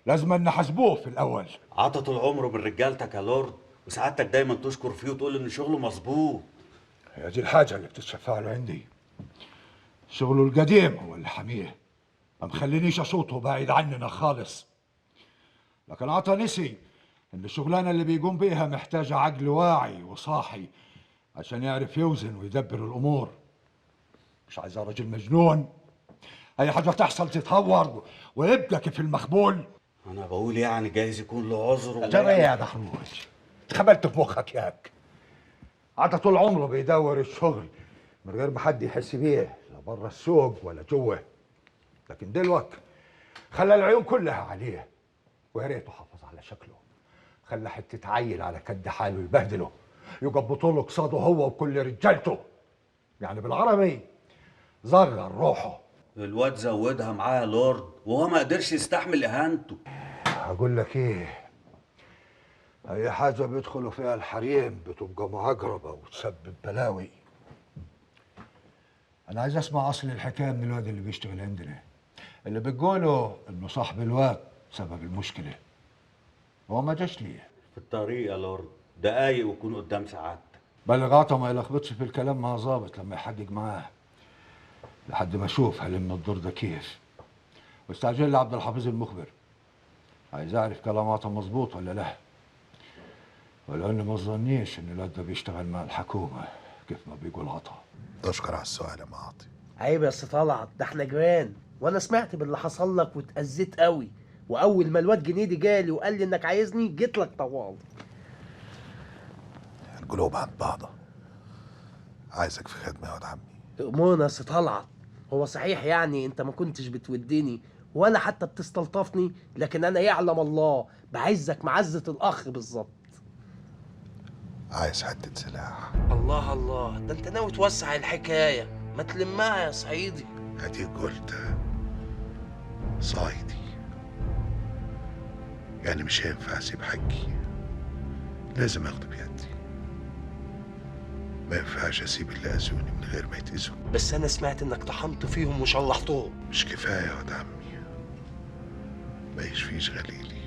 لازم نحاسبوه في الاول. عطا طول عمره من رجالتك يا لورد، وسعادتك دايما تشكر فيه وتقول ان شغله مظبوط. هي دي الحاجه اللي بتتشفع له عندي. شغله القديم هو اللي حاميه، ما مخلينيش اشوطه بعيد عننا خالص. لكن عطا نسي ان الشغلانه اللي بيقوم بيها محتاجه عقل واعي وصاحي عشان يعرف يوزن ويدبر الامور. مش عايزاه راجل مجنون اي حاجه تحصل تتهور ويبقى كيف المخبول. انا بقول يعني جايز يكون له عذر. جرى ايه يا دحروج؟ اتخبلت في مخك ياك. عطا طول عمره بيدور الشغل من غير ما حد يحس بيه، لا بره السوق ولا جوه. لكن دلوقتي خلى العيون كلها عليه، ويا ريته حافظ على شكله. خلى حته عيل على كد حاله يبهدله، يقبطوا له قصاده هو وكل رجالته. يعني بالعربي صغر روحه. الواد زودها معاه يا لورد وهو ما قدرش يستحمل اهانته. هقول لك ايه، اي حاجه بيدخلوا فيها الحريم بتبقى معجربه وتسبب بلاوي. انا عايز اسمع اصل الحكايه من الواد اللي بيشتغل عندنا، اللي بتقوله انه صاحب الواد سبب المشكله. هو ما جاش ليه؟ في الطريق يا لورد، دقايق ويكون قدام سعادتك. بلغ عطا ما يلخبطش في الكلام مع ظابط لما يحقق معاه، لحد ما اشوف هلم الدور ده كيف. واستعجل لعبد الحفيظ المخبر، عايز اعرف كلام عطا مظبوط ولا لا. ولو اني ما اظنيش ان الواد ده بيشتغل مع الحكومه كيف ما بيقول عطا. تشكر على السؤال يا معاطي. عيب يا أستاذ طلعت، ده احنا جيران، وانا سمعت باللي حصل لك واتأذيت قوي، واول ما الواد جنيدي جالي وقال لي انك عايزني جيت لك طوال. القلوب عند بعضها. عايزك في خدمه يا واد عمي. تأمرنا يا أستاذ طلعت. هو صحيح يعني انت ما كنتش بتودني ولا حتى بتستلطفني، لكن انا يعلم الله بعزك معزه الاخ بالظبط. عايز حته سلاح. الله الله، ده انت ناوي توسع الحكايه، ما تلمها يا صعيدي. اديك قلت صايدي، يعني مش هينفع اسيب حقي، لازم اخده بيدي. ما ينفعش اسيب اللي اذوني من غير ما يتاذوا. بس انا سمعت انك طحنت فيهم وشلحتهم. مش كفايه يا واد عمي، ما يشفيش غليلي.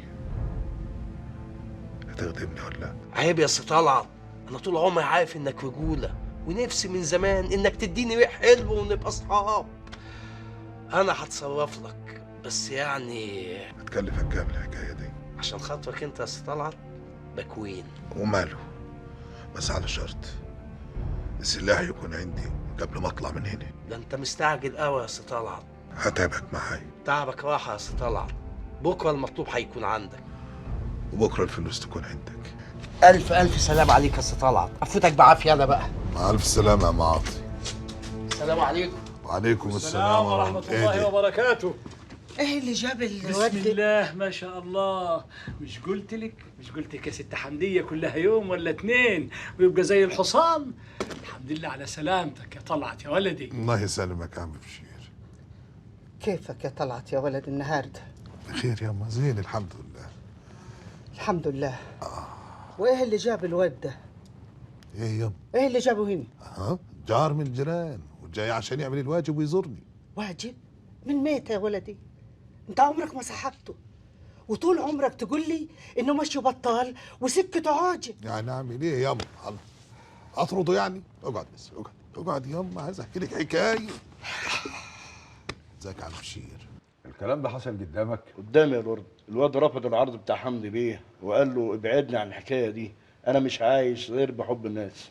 هتخدمني ولا لا؟ عيب يا سي طلعت، انا طول عمري عارف انك رجوله، ونفسي من زمان انك تديني ريح حلو ونبقى اصحاب. انا هتصرف لك، بس يعني هتكلفك كام الحكايه دي؟ عشان خاطرك انت يا سي طلعت بكوين. وماله، بس على شرط السلاح يكون عندي قبل ما اطلع من هنا. ده انت مستعجل قوي يا سي طلعت. هتعبك معايا. تعبك راحه يا سي طلعت، بكره المطلوب هيكون عندك، وبكره الفلوس تكون عندك. الف الف سلام عليك يا سي طلعت، افوتك بعافيه انا بقى. مع الف سلامه يا معاطي. السلام عليكم. وعليكم السلام ورحمه الله وبركاته. ايه اللي جاب بسم الله ما شاء الله. مش قلت لك يا ست حمديه كلها يوم ولا اتنين ويبقى زي الحصان. الحمد لله على سلامتك يا طلعت يا ولدي. الله يسلمك يا عم بشير. كيفك يا طلعت يا ولد النهارده؟ بخير يا أما، زين الحمد لله. الحمد لله. وايه اللي جاب الواد ده؟ ايه يما؟ ايه اللي جابه هنا؟ جار من الجيران وجاي عشان يعمل الواجب ويزورني. واجب؟ من ميت يا ولدي؟ انت عمرك ما صحبته، وطول عمرك تقول لي انه مشي بطال وسكته عاجل. يعني اعمل ايه يما؟ اطرده يعني؟ اقعد بس، اقعد يما، عايز احكي لك حكايه. ازيك يا عم بشير؟ الكلام ده حصل قدامك؟ قدامي يا لورد. الواد رفض العرض بتاع حمدي بيه وقال له ابعدني عن الحكايه دي، انا مش عايش غير بحب الناس.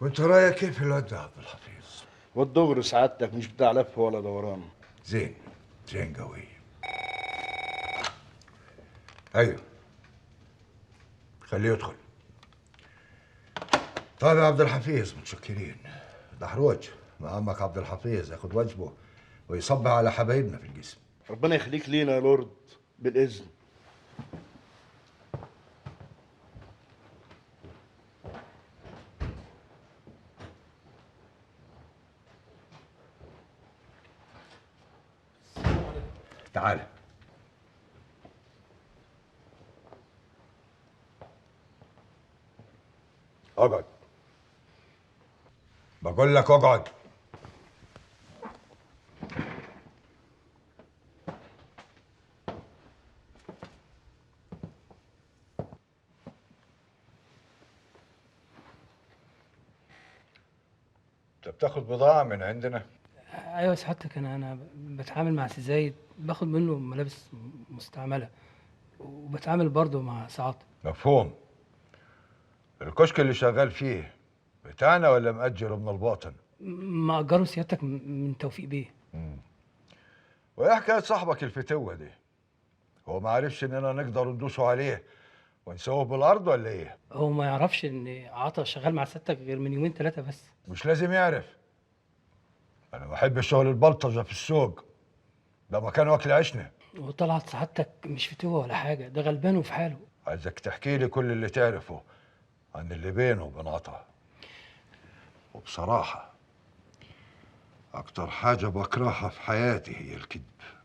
وانت رايك كيف في الواد ده يا عبد الحفيظ؟ واد دغري سعادتك، مش بتاع لف ولا دوران. زين قوي. ايوه، خليه يدخل. طيب يا عبد الحفيظ، متشكرين. ده حروج مع عمك عبد الحفيظ ياخد واجبه ويصبح على حبايبنا في الجسم. ربنا يخليك لينا يا لورد، بالاذن. تعال. اقعد. بقول لك اقعد. انت بتاخد بضاعة من عندنا؟ ايوه سعادتك، انا بتعامل مع سي زايد، باخد منه ملابس مستعمله، وبتعامل برضه مع سعاط. مفهوم. الكشك اللي شغال فيه بتاعنا ولا مأجره من الباطن؟ مأجره سيادتك من توفيق بيه. وايه حكايه صاحبك الفتوه دي؟ هو ما عرفش اننا نقدر ندوسه عليه ونسوه بالارض ولا ايه؟ هو ما يعرفش ان عطا شغال مع سيادتك غير من يومين ثلاثه بس. مش لازم يعرف. انا بحب الشغل البلطجه في السوق، ده مكان واكل عيشنا. وطلعت سعادتك مش فتوه ولا حاجه، ده غلبان وفي حاله. عايزك تحكي لي كل اللي تعرفه عن اللي بينه وبين عطا. وبصراحه اكتر حاجه بكرهها في حياتي هي الكذب.